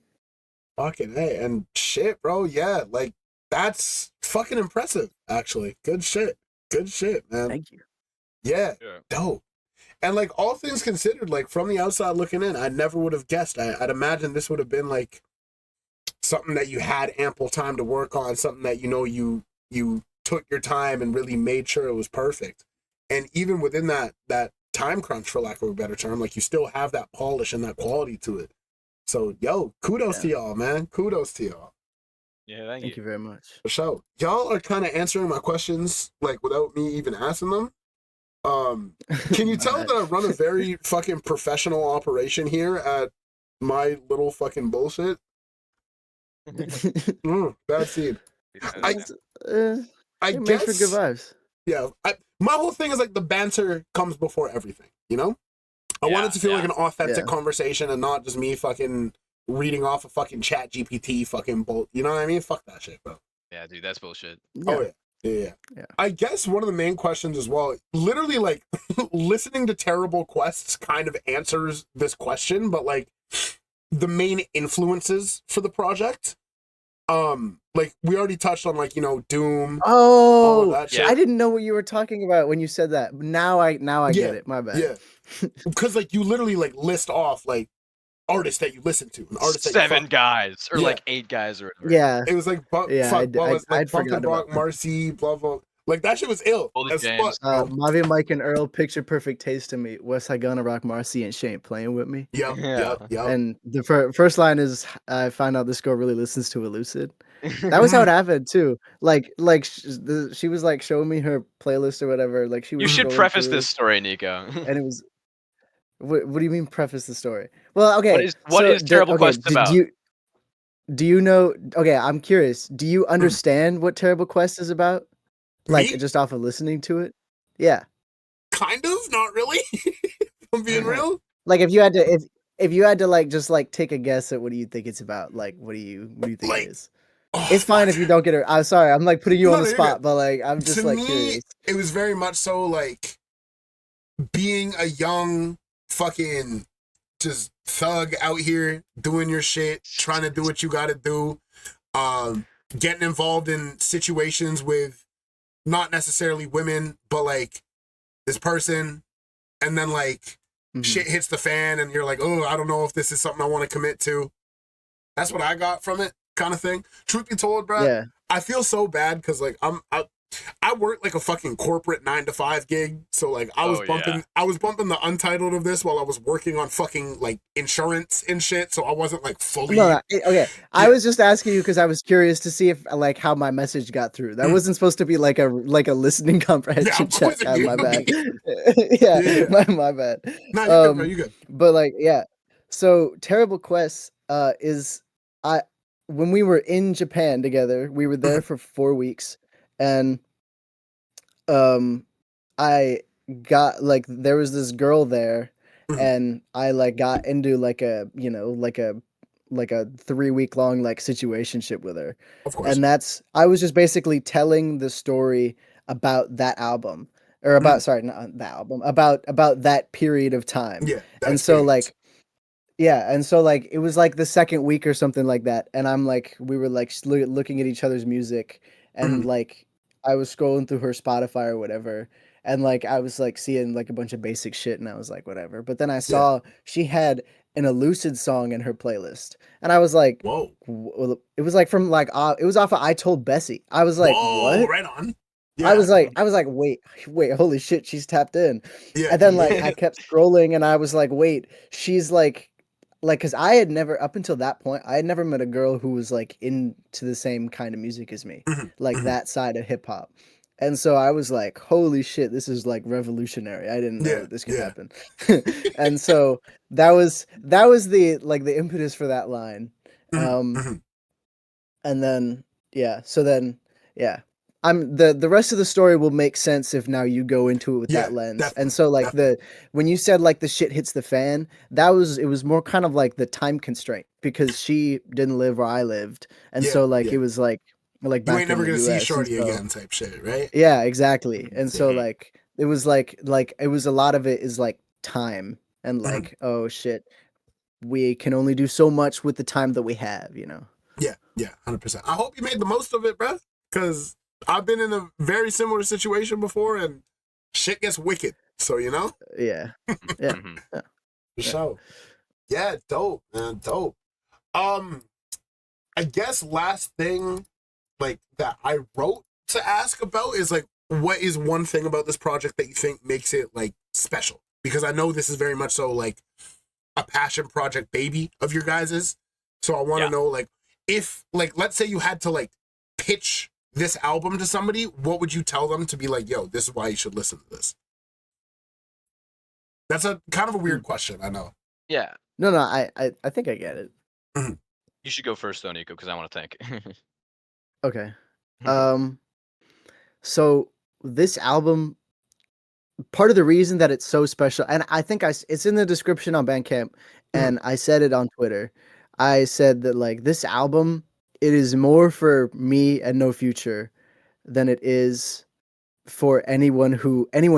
Speaker 3: Fucking hey. And shit, bro. Yeah. Like, that's fucking impressive, actually. Good shit. Good shit, man.
Speaker 2: Thank you.
Speaker 3: Yeah.
Speaker 4: Yeah.
Speaker 3: Dope. And like all things considered, like from the outside looking in, I never would have guessed. I'd imagine this would have been like something that you had ample time to work on, something that you took your time and really made sure it was perfect. And even within that time crunch, for lack of a better term, like you still have that polish and that quality to it. So yo, kudos to y'all, man. Kudos to y'all.
Speaker 4: Yeah, thank
Speaker 2: Thank
Speaker 4: you.
Speaker 2: you very much.
Speaker 3: For sure. Y'all are kind of answering my questions like without me even asking them. Can you
Speaker 2: My
Speaker 3: tell
Speaker 2: bad.
Speaker 3: that I run a very fucking professional operation here at my little fucking bullshit? Bad seed. I
Speaker 2: It makes for good
Speaker 3: guess,
Speaker 2: vibes.
Speaker 3: yeah. My whole thing is like the banter comes before everything, you know? I want it to feel like an authentic
Speaker 2: Yeah.
Speaker 3: conversation and not just me fucking reading off a fucking chat GPT fucking bolt. You know what I mean? Fuck that shit, bro.
Speaker 4: Yeah, dude, that's bullshit.
Speaker 3: Oh yeah. Yeah. I guess one of the main questions as well, literally like listening to Terrible Quests kind of answers this question, but like the main influences for the project. Like we already touched on like, you know, Doom. all of
Speaker 2: Oh,
Speaker 3: that shit.
Speaker 4: Yeah.
Speaker 2: I didn't know what you were talking about when you said that. Now I
Speaker 3: Yeah,
Speaker 2: get it. My bad.
Speaker 3: Yeah. Because like you literally like list off like artists that you listen to and artists that you
Speaker 4: 7
Speaker 3: fuck.
Speaker 4: guys or
Speaker 3: Yeah.
Speaker 4: like 8 guys or whatever.
Speaker 2: Yeah.
Speaker 3: It was like
Speaker 2: Yeah,
Speaker 3: fuck, what was like
Speaker 2: I'd forgotten
Speaker 3: Bumpin' Rock,
Speaker 2: about that.
Speaker 3: Marcy, blah blah. Like that shit was ill
Speaker 4: Golden
Speaker 3: as
Speaker 4: James.
Speaker 3: fuck, bro.
Speaker 2: Mavi, Mike, and Earl, picture perfect taste to me. West Side Gunna, Rock, Marcy, and Shane playing with me.
Speaker 3: Yep.
Speaker 4: Yeah.
Speaker 2: And the first line is, "I find out this girl really listens to Elucid." That was how it happened too. Like she was like showing me her playlist or whatever. Like she was.
Speaker 4: You should
Speaker 2: scrolling
Speaker 4: preface
Speaker 2: through,
Speaker 4: this story, Nico.
Speaker 2: and it was. What do you mean preface the story? Well, okay.
Speaker 4: What is Terrible Quest about?
Speaker 2: Do you know? Okay, I'm curious. Do you understand what Terrible Quest is about? Like
Speaker 3: Me?
Speaker 2: just off of listening to it? Yeah.
Speaker 3: Kind of, not really. If I'm being real.
Speaker 2: Like if you had to if you had to like just like take a guess at what do you think it's about? Like what do you think
Speaker 3: Like,
Speaker 2: it is?
Speaker 3: Oh,
Speaker 2: It's fine if you don't get it. I'm sorry. I'm like putting you
Speaker 3: No,
Speaker 2: on the
Speaker 3: no, you're
Speaker 2: spot,
Speaker 3: good.
Speaker 2: but like I'm just
Speaker 3: To
Speaker 2: like
Speaker 3: me,
Speaker 2: curious.
Speaker 3: it was very much so like being a young fucking just thug out here doing your shit, trying to do what you gotta do, getting involved in situations with not necessarily women, but like this person, and then like
Speaker 2: Mhm.
Speaker 3: shit hits the fan and you're like, oh, I don't know if this is something I want to commit to. That's what I got from it, kind of thing. Truth be told, bro,
Speaker 2: Yeah.
Speaker 3: I feel so bad because like I work like a fucking corporate 9-to-5 gig, so like I was bumping the untitled of this while I was working on fucking like insurance and shit, so I wasn't like fully.
Speaker 2: No, okay. I was just asking you because I was curious to see if like how my message got through. That wasn't supposed to be like a listening comprehension check.
Speaker 3: quizzing you.
Speaker 2: My bad.
Speaker 3: Yeah.
Speaker 2: My bad.
Speaker 3: Nah, you good, bro. You good.
Speaker 2: But like, yeah. So Terrible Quest is when we were in Japan together, we were there for 4 weeks, and I got like there was this girl there,
Speaker 3: Mhm.
Speaker 2: and I like got into like a like a 3 week long like situationship with her.
Speaker 3: Of course.
Speaker 2: And I was just basically telling the story about that album or
Speaker 3: Mhm.
Speaker 2: about sorry, not that album, about that period of time.
Speaker 3: Yeah, that
Speaker 2: And so
Speaker 3: experience.
Speaker 2: like yeah, and so like it was like the second week or something like that, and I'm like we were like looking at each other's music, and
Speaker 3: Mhm.
Speaker 2: like I was scrolling through her Spotify or whatever, and like I was like seeing like a bunch of basic shit, and I was like whatever. But then I
Speaker 3: Yeah.
Speaker 2: saw she had an Elucid song in her playlist, and I was like,
Speaker 3: Whoa.
Speaker 2: it was like from like it was off of I Told Bessie. I was like,
Speaker 3: Whoa,
Speaker 2: what?
Speaker 3: right on. Yeah.
Speaker 2: I was like, wait, holy shit, she's tapped in.
Speaker 3: Yeah.
Speaker 2: And then like I kept scrolling and I was like, wait, she's like cuz I had never up until that point, I had never met a girl who was like into the same kind of music as me,
Speaker 3: Mhm,
Speaker 2: like
Speaker 3: mhm.
Speaker 2: that side of hip hop. And so I was like, holy shit, this is like revolutionary. I didn't know
Speaker 3: Yeah.
Speaker 2: that this could
Speaker 3: Yeah.
Speaker 2: happen. And so that was the like the impetus for that line.
Speaker 3: Mhm,
Speaker 2: Um
Speaker 3: mhm.
Speaker 2: and then yeah, so then yeah. I'm the rest of the story will make sense if now you go into it with
Speaker 3: Yeah,
Speaker 2: that lens. And
Speaker 3: definitely.
Speaker 2: so like
Speaker 3: Definitely.
Speaker 2: the when you said like the shit hits the fan, it was more kind of like the time constraint because she didn't live where I lived. And
Speaker 3: Yeah.
Speaker 2: so like it
Speaker 3: Yeah.
Speaker 2: was like
Speaker 3: You ain't
Speaker 2: back in
Speaker 3: never
Speaker 2: the
Speaker 3: gonna see
Speaker 2: US. And
Speaker 3: Shorty
Speaker 2: so
Speaker 3: again type shit, right?
Speaker 2: yeah, exactly. And so
Speaker 4: Mhm.
Speaker 2: like it was like it was a lot of it is like time and
Speaker 3: Mhm.
Speaker 2: like oh shit, we can only do so much with the time that we have, you know.
Speaker 3: Yeah. Yeah. 100%. I hope you made the most of it, bro. Because I've been in a very similar situation before, and shit gets wicked. So
Speaker 2: Yeah. Yeah.
Speaker 4: Mhm.
Speaker 2: Yeah.
Speaker 3: for
Speaker 2: Yeah.
Speaker 3: sure. Yeah. Dope, man. Dope. Um, I guess last thing like that I wrote to ask about is like what is one thing about this project that you think makes it like special? Because I know this is very much so like a passion project baby of your guys's. So I want to
Speaker 4: Yeah.
Speaker 3: know like if like let's say you had to like pitch this album to somebody, what would you tell them to be like, yo, this is why you should listen to this? That's a kind of a weird
Speaker 2: Mm.
Speaker 3: question, I know.
Speaker 4: Yeah.
Speaker 2: No, no, I think I get it.
Speaker 3: Mhm,
Speaker 4: You should go first though, Nico, because I want to think.
Speaker 2: Okay. Um, so this album, part of the reason that it's so special, and I think it's in the description on Bandcamp,
Speaker 3: mhm,
Speaker 2: and I said it on Twitter. I said that like this album, it is more for me and No Future than it is for anyone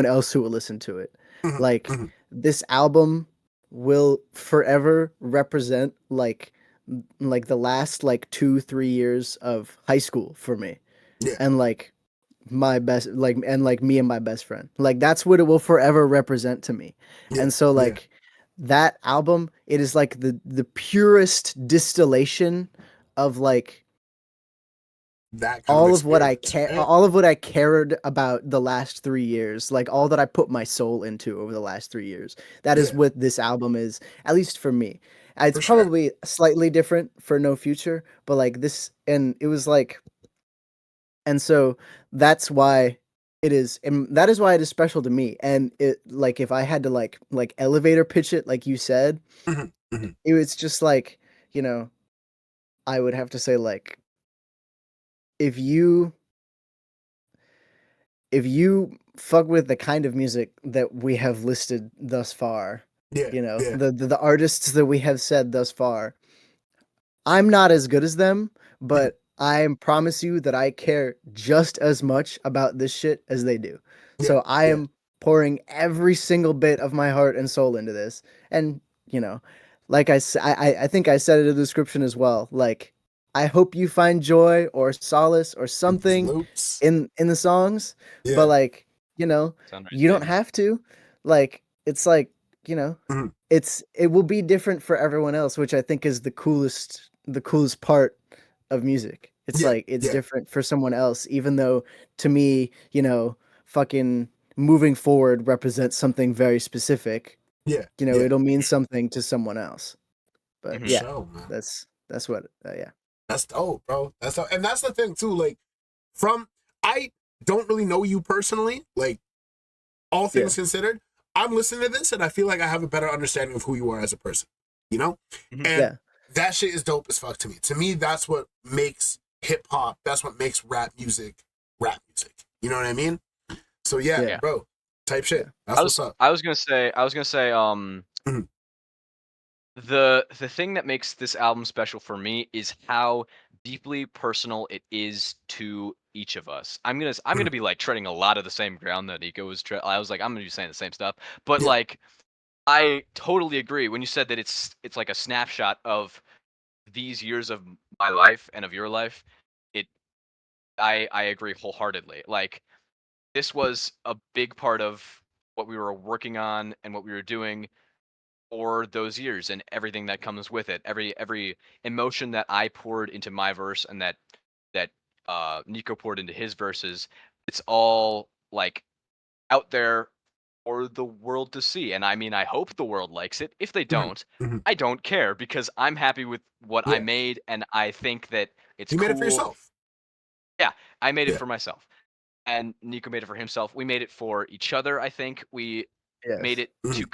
Speaker 2: else who will listen to it.
Speaker 3: mhm,
Speaker 2: Like
Speaker 3: mhm.
Speaker 2: this album will forever represent like the last like 2-3 years of high school for me
Speaker 3: Yeah,
Speaker 2: and like my best like and like me and my best friend, like that's what it will forever represent to me.
Speaker 3: yeah,
Speaker 2: And so
Speaker 3: yeah.
Speaker 2: like that album, it is like the purest distillation of like
Speaker 3: That kind of experience, right?
Speaker 2: all of what I cared about the last 3 years, like all that I put my soul into over the last 3 years. That is
Speaker 3: Yeah,
Speaker 2: what this album is, at least for me. It's
Speaker 3: for sure.
Speaker 2: probably slightly different for No Future, but like this, and it was like, and so that's why it is, and that is why it is special to me. And it like if I had to like elevator pitch it, like you said,
Speaker 3: Mhm, mhm.
Speaker 2: it was just like, you know, I would have to say like if you if you fuck with the kind of music that we have listed thus far,
Speaker 3: Yeah,
Speaker 2: you know,
Speaker 3: yeah,
Speaker 2: the artists that we have said thus far, I'm not as good as them,
Speaker 3: mhm,
Speaker 2: but I promise you that I care just as much about this shit as they do.
Speaker 3: yeah,
Speaker 2: So I
Speaker 3: yeah.
Speaker 2: am pouring every single bit of my heart and soul into this. And, you know, like I think I said it in the description as well. Like, I hope you find joy or solace or
Speaker 3: And these
Speaker 2: something
Speaker 3: loops.
Speaker 2: in the songs, but
Speaker 3: Yeah.
Speaker 2: like, you know,
Speaker 4: Sound right,
Speaker 2: you don't
Speaker 4: Dave.
Speaker 2: have to. Like, it's like, you know,
Speaker 3: Mhm.
Speaker 2: it will be different for everyone else, which I think is the coolest part of music. It's
Speaker 3: Yeah,
Speaker 2: like it's
Speaker 3: yeah,
Speaker 2: different for someone else, even though to me, you know, fucking moving forward represents something very specific.
Speaker 3: yeah,
Speaker 2: You know,
Speaker 3: yeah.
Speaker 2: it'll mean something to someone else. But
Speaker 3: For
Speaker 4: Mhm.
Speaker 2: yeah,
Speaker 3: sure, man.
Speaker 2: that's what. Yeah.
Speaker 3: That's dope, bro. That's dope. And that's the thing too. Like, from I don't really know you personally. Like, all
Speaker 2: Yeah.
Speaker 3: things considered, I'm listening to this and I feel like I have a better understanding of who you are as a person. You know,
Speaker 4: Mhm.
Speaker 3: and
Speaker 2: Yeah.
Speaker 3: that shit is dope as fuck to me. To me, that's what makes hip hop. That's what makes rap music rap music. You know what I mean? So yeah,
Speaker 2: Yeah.
Speaker 4: Yeah.
Speaker 3: bro, type shit.
Speaker 2: Yeah.
Speaker 3: That's what's up.
Speaker 4: I was gonna say,
Speaker 3: Mhm.
Speaker 4: the thing that makes this album special for me is how deeply personal it is to each of us. I'm gonna be like treading a lot of the same ground that Nico was. I was like, I'm gonna be saying the same stuff, but
Speaker 3: Yeah.
Speaker 4: like, I totally agree when you said that it's like a snapshot of these years of my life and of your life. It I agree wholeheartedly. Like, this was a big part of what we were working on and what we were doing for those years and everything that comes with it. Every emotion that I poured into my verse and that Nico poured into his verses, it's all like out there for the world to see. And I mean, I hope the world likes it. If they
Speaker 3: Mhm,
Speaker 4: don't,
Speaker 3: mhm.
Speaker 4: I don't care because I'm happy with what I
Speaker 3: Yeah,
Speaker 4: made and I think that it's
Speaker 3: you made it for
Speaker 4: cool.
Speaker 3: yourself.
Speaker 4: Yeah, I made it
Speaker 3: Yeah.
Speaker 4: for myself. And Nico made it for himself. We made it for each other, I think. We made
Speaker 2: Yes.
Speaker 4: it to
Speaker 3: Mhm.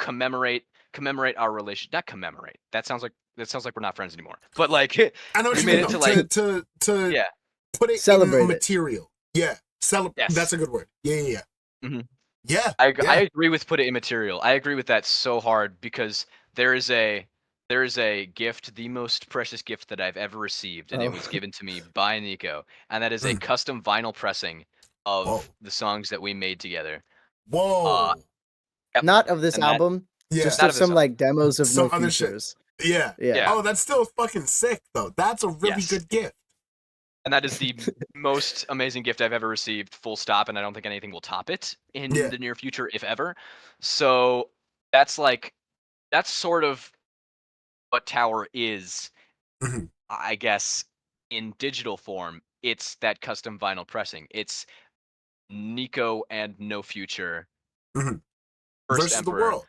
Speaker 4: commemorate our relation. Not commemorate. That sounds like we're not friends anymore. But like
Speaker 3: I know what
Speaker 4: we
Speaker 3: you
Speaker 4: made
Speaker 3: mean
Speaker 4: it
Speaker 3: though.
Speaker 4: to like
Speaker 3: To
Speaker 4: yeah.
Speaker 3: put it in
Speaker 2: Celebrate it.
Speaker 3: material. Yeah. That's
Speaker 4: Yes.
Speaker 3: a good word. Yeah.
Speaker 4: hmm
Speaker 3: Yeah.
Speaker 4: I
Speaker 3: Yeah.
Speaker 4: agree with put it in material. I agree with that so hard because there is a there is a gift, the most precious gift that I've ever received, and it
Speaker 2: Oh,
Speaker 4: was given to me by Nico, and that is a
Speaker 3: Mm.
Speaker 4: custom vinyl pressing
Speaker 3: Whoa.
Speaker 4: of the songs that we made together. Uh,
Speaker 3: Whoa.
Speaker 4: yep.
Speaker 2: not of this
Speaker 4: And that
Speaker 2: album,
Speaker 3: Yeah.
Speaker 2: just
Speaker 4: not
Speaker 2: of
Speaker 4: of this
Speaker 2: some
Speaker 4: album.
Speaker 2: like demos of
Speaker 3: Some
Speaker 2: No
Speaker 3: other shit.
Speaker 2: Futures.
Speaker 3: Yeah.
Speaker 2: Yeah.
Speaker 4: Yeah.
Speaker 3: Oh, that's still fucking sick though. That's a really
Speaker 4: Yes.
Speaker 3: good gift.
Speaker 4: And that is the most amazing gift I've ever received, full stop, and I don't think anything will top it in
Speaker 3: Yeah.
Speaker 4: the near future, if ever. So that's like that's sort of what Tower is,
Speaker 3: Mhm,
Speaker 4: I guess, in digital form. It's that custom vinyl pressing. It's Nico and No Future,
Speaker 3: mhm.
Speaker 4: First
Speaker 3: Versus the
Speaker 4: Emperor
Speaker 3: world.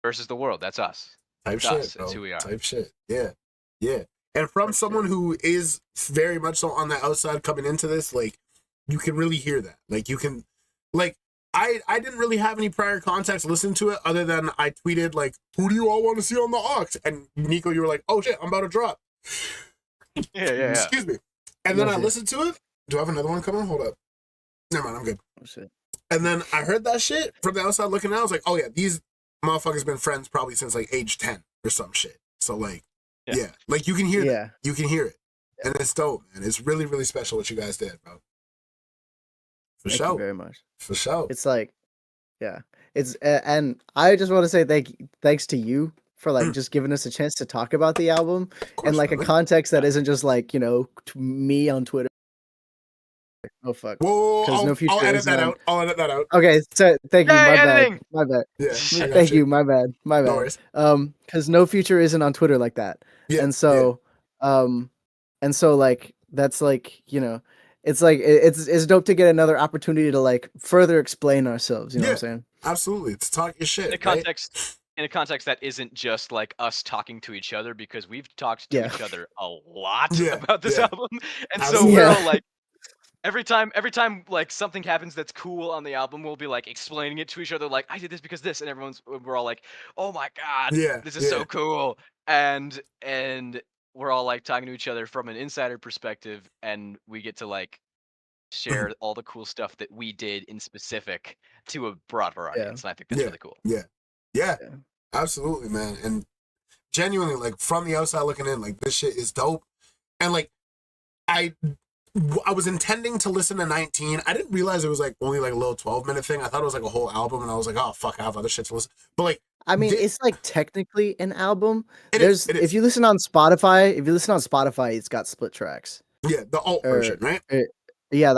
Speaker 4: versus the world. That's us.
Speaker 3: Type
Speaker 4: It's
Speaker 3: shit,
Speaker 4: us. It's
Speaker 3: bro.
Speaker 4: who we are.
Speaker 3: Type shit. Yeah. Yeah. And from
Speaker 2: Type shit.
Speaker 3: someone who is very much so on the outside coming into this, like, you can really hear that. Like, you can, like, I didn't really have any prior context listening to it other than I tweeted, like, who do you all want to see on the Aux? And Nico, you were like, oh shit, I'm about to drop.
Speaker 4: Yeah.
Speaker 3: Excuse me. And then
Speaker 2: Bless
Speaker 3: I
Speaker 2: you.
Speaker 3: listened to it. Do I have another one coming? Hold up. Never mind, I'm good.
Speaker 2: Oh, shit.
Speaker 3: And then I heard that shit from the outside looking out. I was like, oh yeah, these motherfuckers been friends probably since like age 10 or some shit. So like,
Speaker 4: Yeah.
Speaker 3: yeah, like you can hear that.
Speaker 2: Yeah.
Speaker 3: You can hear it. And it's dope, man. It's really, really special what you guys did, bro. For
Speaker 2: Thank you
Speaker 3: sure.
Speaker 2: very much.
Speaker 3: For sure.
Speaker 2: It's like, yeah, it's and I just want to say thanks to you for like just giving us a chance to talk about the album
Speaker 3: Of
Speaker 2: in
Speaker 3: course,
Speaker 2: like a
Speaker 3: man.
Speaker 2: context that isn't just like me on Twitter. Oh fuck,
Speaker 3: Whoa,
Speaker 2: because No
Speaker 3: I'll
Speaker 2: Future
Speaker 3: edit
Speaker 2: isn't
Speaker 3: that
Speaker 2: on.
Speaker 3: out. I'll edit that out.
Speaker 2: Okay, so thank you.
Speaker 4: Yay,
Speaker 2: My bad.
Speaker 4: editing!
Speaker 2: My bad.
Speaker 3: Yeah, I got
Speaker 2: Thank
Speaker 3: you.
Speaker 2: you. My bad. My
Speaker 3: No
Speaker 2: bad.
Speaker 3: worries.
Speaker 2: Because No Future isn't on Twitter like that,
Speaker 3: Yeah.
Speaker 2: and so like that's like it's like it's dope to get another opportunity to like further explain ourselves. You know what I'm saying?
Speaker 3: Absolutely. To talk your
Speaker 4: In a
Speaker 3: shit, right?
Speaker 4: context that isn't just like us talking to each other, because we've talked to
Speaker 2: Yeah.
Speaker 4: each other a lot
Speaker 3: Yeah,
Speaker 4: about this
Speaker 3: yeah.
Speaker 4: album, and so
Speaker 3: Absolutely.
Speaker 4: we're
Speaker 2: Yeah.
Speaker 4: all like, every time like something happens that's cool on the album, we'll be like explaining it to each other, like, I did this because this, and we're all like, oh my god,
Speaker 3: Yeah.
Speaker 4: this is
Speaker 3: Yeah.
Speaker 4: so cool, and we're all like talking to each other from an insider perspective, and we get to like share all the cool stuff that we did in specific to a broader
Speaker 2: Yeah.
Speaker 4: audience, and I think that's
Speaker 3: Yeah.
Speaker 4: really cool.
Speaker 3: Yeah.
Speaker 2: Yeah.
Speaker 3: Absolutely, man. And genuinely, like from the outside looking in, like this shit is dope. And like I was intending to listen to 19. I didn't realize it was like only like a little 12-minute thing. I thought it was like a whole album, and I was like, oh fuck, I have other shit to listen. But like,
Speaker 2: I mean, it's like technically an album.
Speaker 3: it is.
Speaker 2: If you listen on Spotify, it's got split tracks.
Speaker 3: Yeah, the alt version, right?
Speaker 2: Yeah,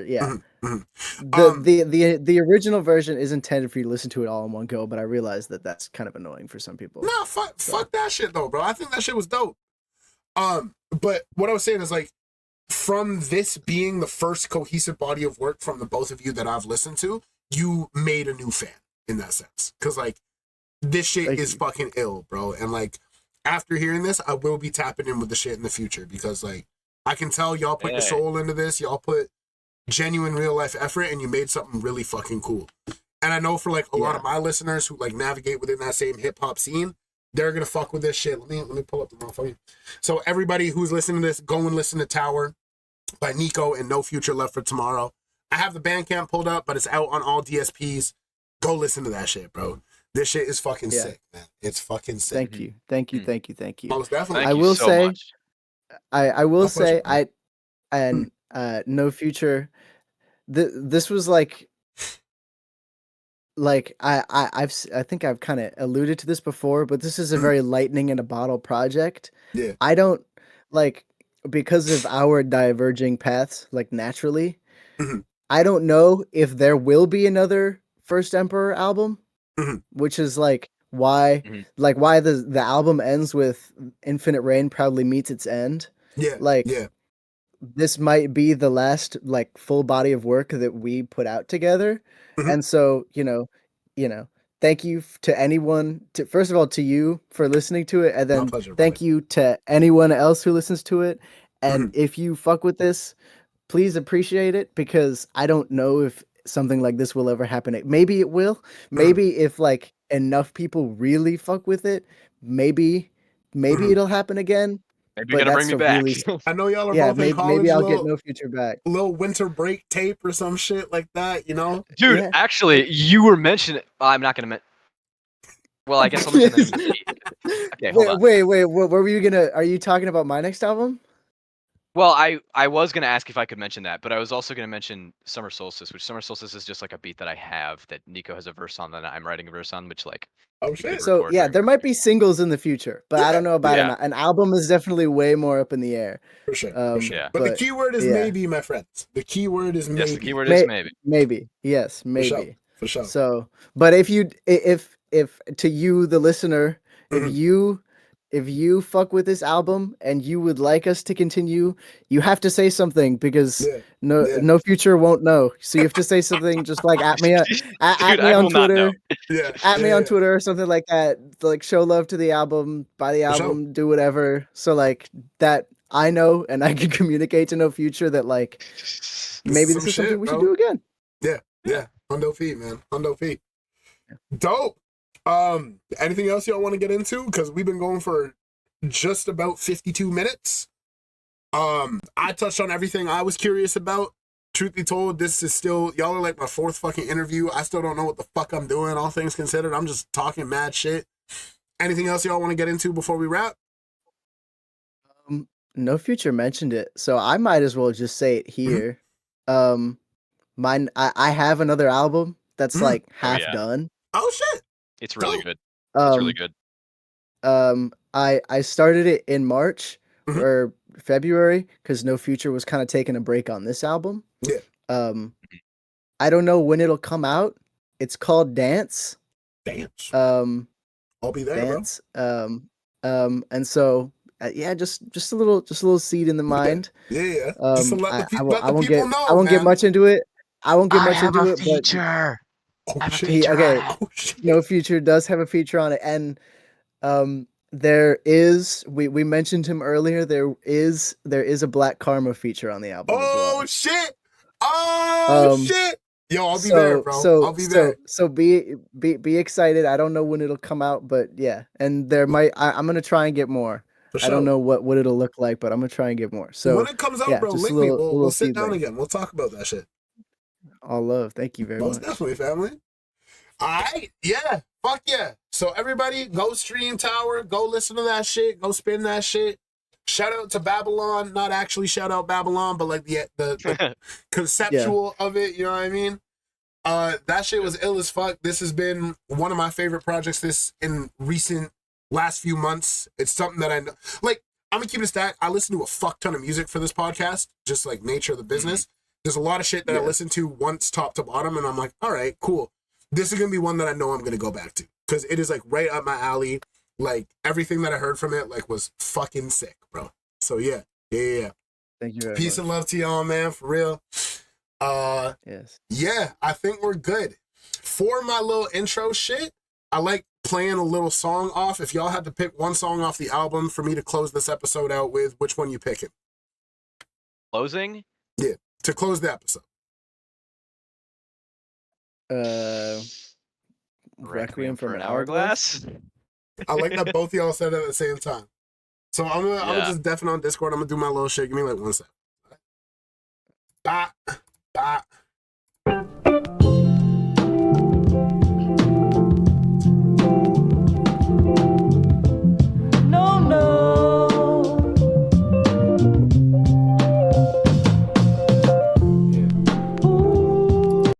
Speaker 2: yeah.
Speaker 3: Mhm, mhm.
Speaker 2: The original version is intended for you to listen to it all in one go, but I realized that that's kind of annoying for some people.
Speaker 3: Nah, fuck that shit though, bro. I think that shit was dope. But what I was saying is like, from this being the first cohesive body of work from the both of you that I've listened to, you made a new fan in that sense. Cause like this shit
Speaker 2: Thank
Speaker 3: is
Speaker 2: you.
Speaker 3: fucking ill, bro. And like after hearing this, I will be tapping in with the shit in the future because like I can tell y'all put your
Speaker 4: Hey.
Speaker 3: soul into this, y'all put genuine real life effort, and you made something really fucking cool. And I know for like a lot of my listeners who like navigate within that same hip hop scene, they're gonna fuck with this shit. Let me pull up the motherfucker. So everybody who's listening to this, go and listen to Tower by Nico and No Future Left for Tomorrow. I have the Bandcamp pulled up, but it's out on all DSPs. Go listen to that shit, bro. This shit is fucking
Speaker 2: Yeah.
Speaker 3: sick, man. It's fucking sick.
Speaker 2: Thank you. Thank you. Thank you. Thank you.
Speaker 3: Most definitely.
Speaker 2: I
Speaker 4: Thank you
Speaker 2: will
Speaker 4: so
Speaker 2: say,
Speaker 4: much.
Speaker 2: I will
Speaker 3: My pleasure,
Speaker 2: say, No Future. This was like I think I've kind of alluded to this before, but this is a very lightning in a bottle project.
Speaker 3: Yeah.
Speaker 2: I don't like because of our diverging paths, like naturally.
Speaker 3: Mhm.
Speaker 2: I don't know if there will be another First Emperor album,
Speaker 3: Mhm.
Speaker 2: which is like why
Speaker 4: Mhm.
Speaker 2: why the album ends with Infinite Rain proudly meets its end.
Speaker 3: Yeah.
Speaker 2: Like
Speaker 3: Yeah.
Speaker 2: this might be the last like full body of work that we put out together.
Speaker 3: Mhm.
Speaker 2: And so, thank you to anyone to first of all to you for listening to it, and
Speaker 3: My
Speaker 2: then
Speaker 3: pleasure,
Speaker 2: thank
Speaker 3: brother.
Speaker 2: you to anyone else who listens to it. And
Speaker 3: Mhm.
Speaker 2: if you fuck with this, please appreciate it because I don't know if something like this will ever happen. Maybe it will. Maybe if like enough people really fuck with it, maybe
Speaker 3: Mhm.
Speaker 2: it'll happen again.
Speaker 4: Maybe you're
Speaker 2: But
Speaker 4: gonna bring
Speaker 2: that's
Speaker 4: me
Speaker 2: a
Speaker 4: back.
Speaker 2: really
Speaker 3: I know y'all are
Speaker 2: yeah,
Speaker 3: both in
Speaker 2: maybe
Speaker 3: college.
Speaker 2: I'll get No Future back.
Speaker 3: Little winter break tape or some shit like that, you know?
Speaker 4: Dude,
Speaker 2: Yeah.
Speaker 4: actually, you were mentioning. I'm not gonna. Well, I guess I'll mention the EP. Okay, hold on.
Speaker 2: Wait. What were you gonna? Are you talking about my next album?
Speaker 4: Well, I was gonna ask if I could mention that, but I was also gonna mention Summer Solstice, which Summer Solstice is just like a beat that I have that Nico has a verse on that I'm writing a verse on, which like
Speaker 3: Oh
Speaker 4: we could
Speaker 3: shit.
Speaker 2: So
Speaker 4: record
Speaker 2: yeah,
Speaker 4: during
Speaker 2: there might be singles in the future, but I
Speaker 3: Yeah.
Speaker 2: don't know about
Speaker 4: Yeah.
Speaker 2: an album. Is definitely way more up in the air.
Speaker 3: For sure. For sure.
Speaker 4: Yeah.
Speaker 3: But the
Speaker 2: But
Speaker 3: key word is
Speaker 2: yeah,
Speaker 3: maybe, my friends. The key word is
Speaker 4: Yes, the
Speaker 3: maybe.
Speaker 4: keyword is maybe.
Speaker 2: maybe yes,
Speaker 3: For sure.
Speaker 2: maybe.
Speaker 3: For sure.
Speaker 2: So, but if to you, the listener, if
Speaker 3: Mhm.
Speaker 2: you fuck with this album and you would like us to continue, you have to say something because
Speaker 3: Yeah. Yeah.
Speaker 2: No Future won't know. So you have to say something just like at me
Speaker 4: Dude, I
Speaker 2: on
Speaker 4: will not know.
Speaker 2: Twitter.
Speaker 3: Yeah.
Speaker 2: At me
Speaker 3: Yeah.
Speaker 2: on Twitter or something like that. Like show love to the album, buy the
Speaker 3: For sure.
Speaker 2: album, do whatever. So like that I know and I can communicate to No Future that like maybe
Speaker 3: Some
Speaker 2: this is something
Speaker 3: shit,
Speaker 2: we should
Speaker 3: bro.
Speaker 2: do again.
Speaker 3: Yeah. Yeah. Hundo feet, man. Hundo feet. Dope. Anything else y'all want to get into? Because we've been going for just about 52 minutes. I touched on everything I was curious about. Truth be told, this is still, y'all are like my fourth fucking interview. I still don't know what the fuck I'm doing, all things considered. I'm just talking mad shit. Anything else y'all want to get into before we wrap?
Speaker 2: No Future mentioned it, so I might as well just say it here. Mine I have another album that's
Speaker 3: Mhm.
Speaker 2: like half
Speaker 4: yeah.
Speaker 2: done.
Speaker 3: Oh shit.
Speaker 4: It's really
Speaker 3: Dope.
Speaker 4: good. It's really
Speaker 2: Um
Speaker 4: good.
Speaker 2: I started it in March
Speaker 3: Mhm.
Speaker 2: or February because No Future was kind of taking a break on this album.
Speaker 3: Yeah.
Speaker 2: I don't know when it'll come out. It's called Dance.
Speaker 3: Dance.
Speaker 2: Um
Speaker 3: I'll be there,
Speaker 2: Dance. And so yeah, just a little seed in the
Speaker 3: bro.
Speaker 2: mind.
Speaker 3: Yeah. Just to let
Speaker 2: I
Speaker 3: the
Speaker 2: won't
Speaker 3: people
Speaker 2: get
Speaker 3: know, man.
Speaker 2: much into it. I won't get much into it, but
Speaker 3: Oh
Speaker 4: I have a
Speaker 3: shit.
Speaker 4: feature
Speaker 2: okay,
Speaker 4: on it.
Speaker 3: Oh shit.
Speaker 2: No Future does have a feature on it, and there is we mentioned him earlier. There is a Black Karma feature on the album as well.
Speaker 3: Oh shit. Oh
Speaker 2: Um,
Speaker 3: shit. Yo, I'll be there, bro. I'll be there.
Speaker 2: so be excited. I don't know when it'll come out, but yeah, and there might I'm gonna try and get more.
Speaker 3: For
Speaker 2: I don't
Speaker 3: sure.
Speaker 2: know what it'll look like, but I'm gonna try and get more.
Speaker 3: When
Speaker 2: So
Speaker 3: it comes out,
Speaker 2: yeah,
Speaker 3: bro,
Speaker 2: just a
Speaker 3: link me.
Speaker 2: little
Speaker 3: We'll sit
Speaker 2: seed
Speaker 3: down
Speaker 2: link.
Speaker 3: again. We'll talk about that shit.
Speaker 2: All love. Thank you very
Speaker 3: Most
Speaker 2: much.
Speaker 3: definitely, family. All right. Yeah. Fuck yeah. So everybody go stream Tower. Go listen to that shit. Go spin that shit. Shout out to Babylon. Not actually shout out Babylon, but like the conceptual of it. You know what I mean? That shit was ill as fuck. This has been one of my favorite projects this in recent last few months. It's something that I know. Like, I'm gonna keep it a stack. I listen to a fuck ton of music for this podcast, just like nature of the business. There's a lot of shit that I listen to once top to bottom, and I'm like, all right, cool. This is gonna be one that I know I'm gonna go back to because it is like right up my alley. Like everything that I heard from it, like was fucking sick, bro. So yeah.
Speaker 2: Thank you very
Speaker 3: Peace
Speaker 2: much.
Speaker 3: and love to y'all, man, for real.
Speaker 2: Yes.
Speaker 3: Yeah, I think we're good. For my little intro shit, I like playing a little song off. If y'all had to pick one song off the album for me to close this episode out with, which one you picking?
Speaker 4: Closing?
Speaker 3: Yeah, to close the episode.
Speaker 2: Requiem from an Hourglass.
Speaker 3: I like that both y'all said it at the same time. So I'm gonna
Speaker 4: Yeah.
Speaker 3: just deafen on Discord. I'm gonna do my little shit. Give me like 1 sec. Bah, bah.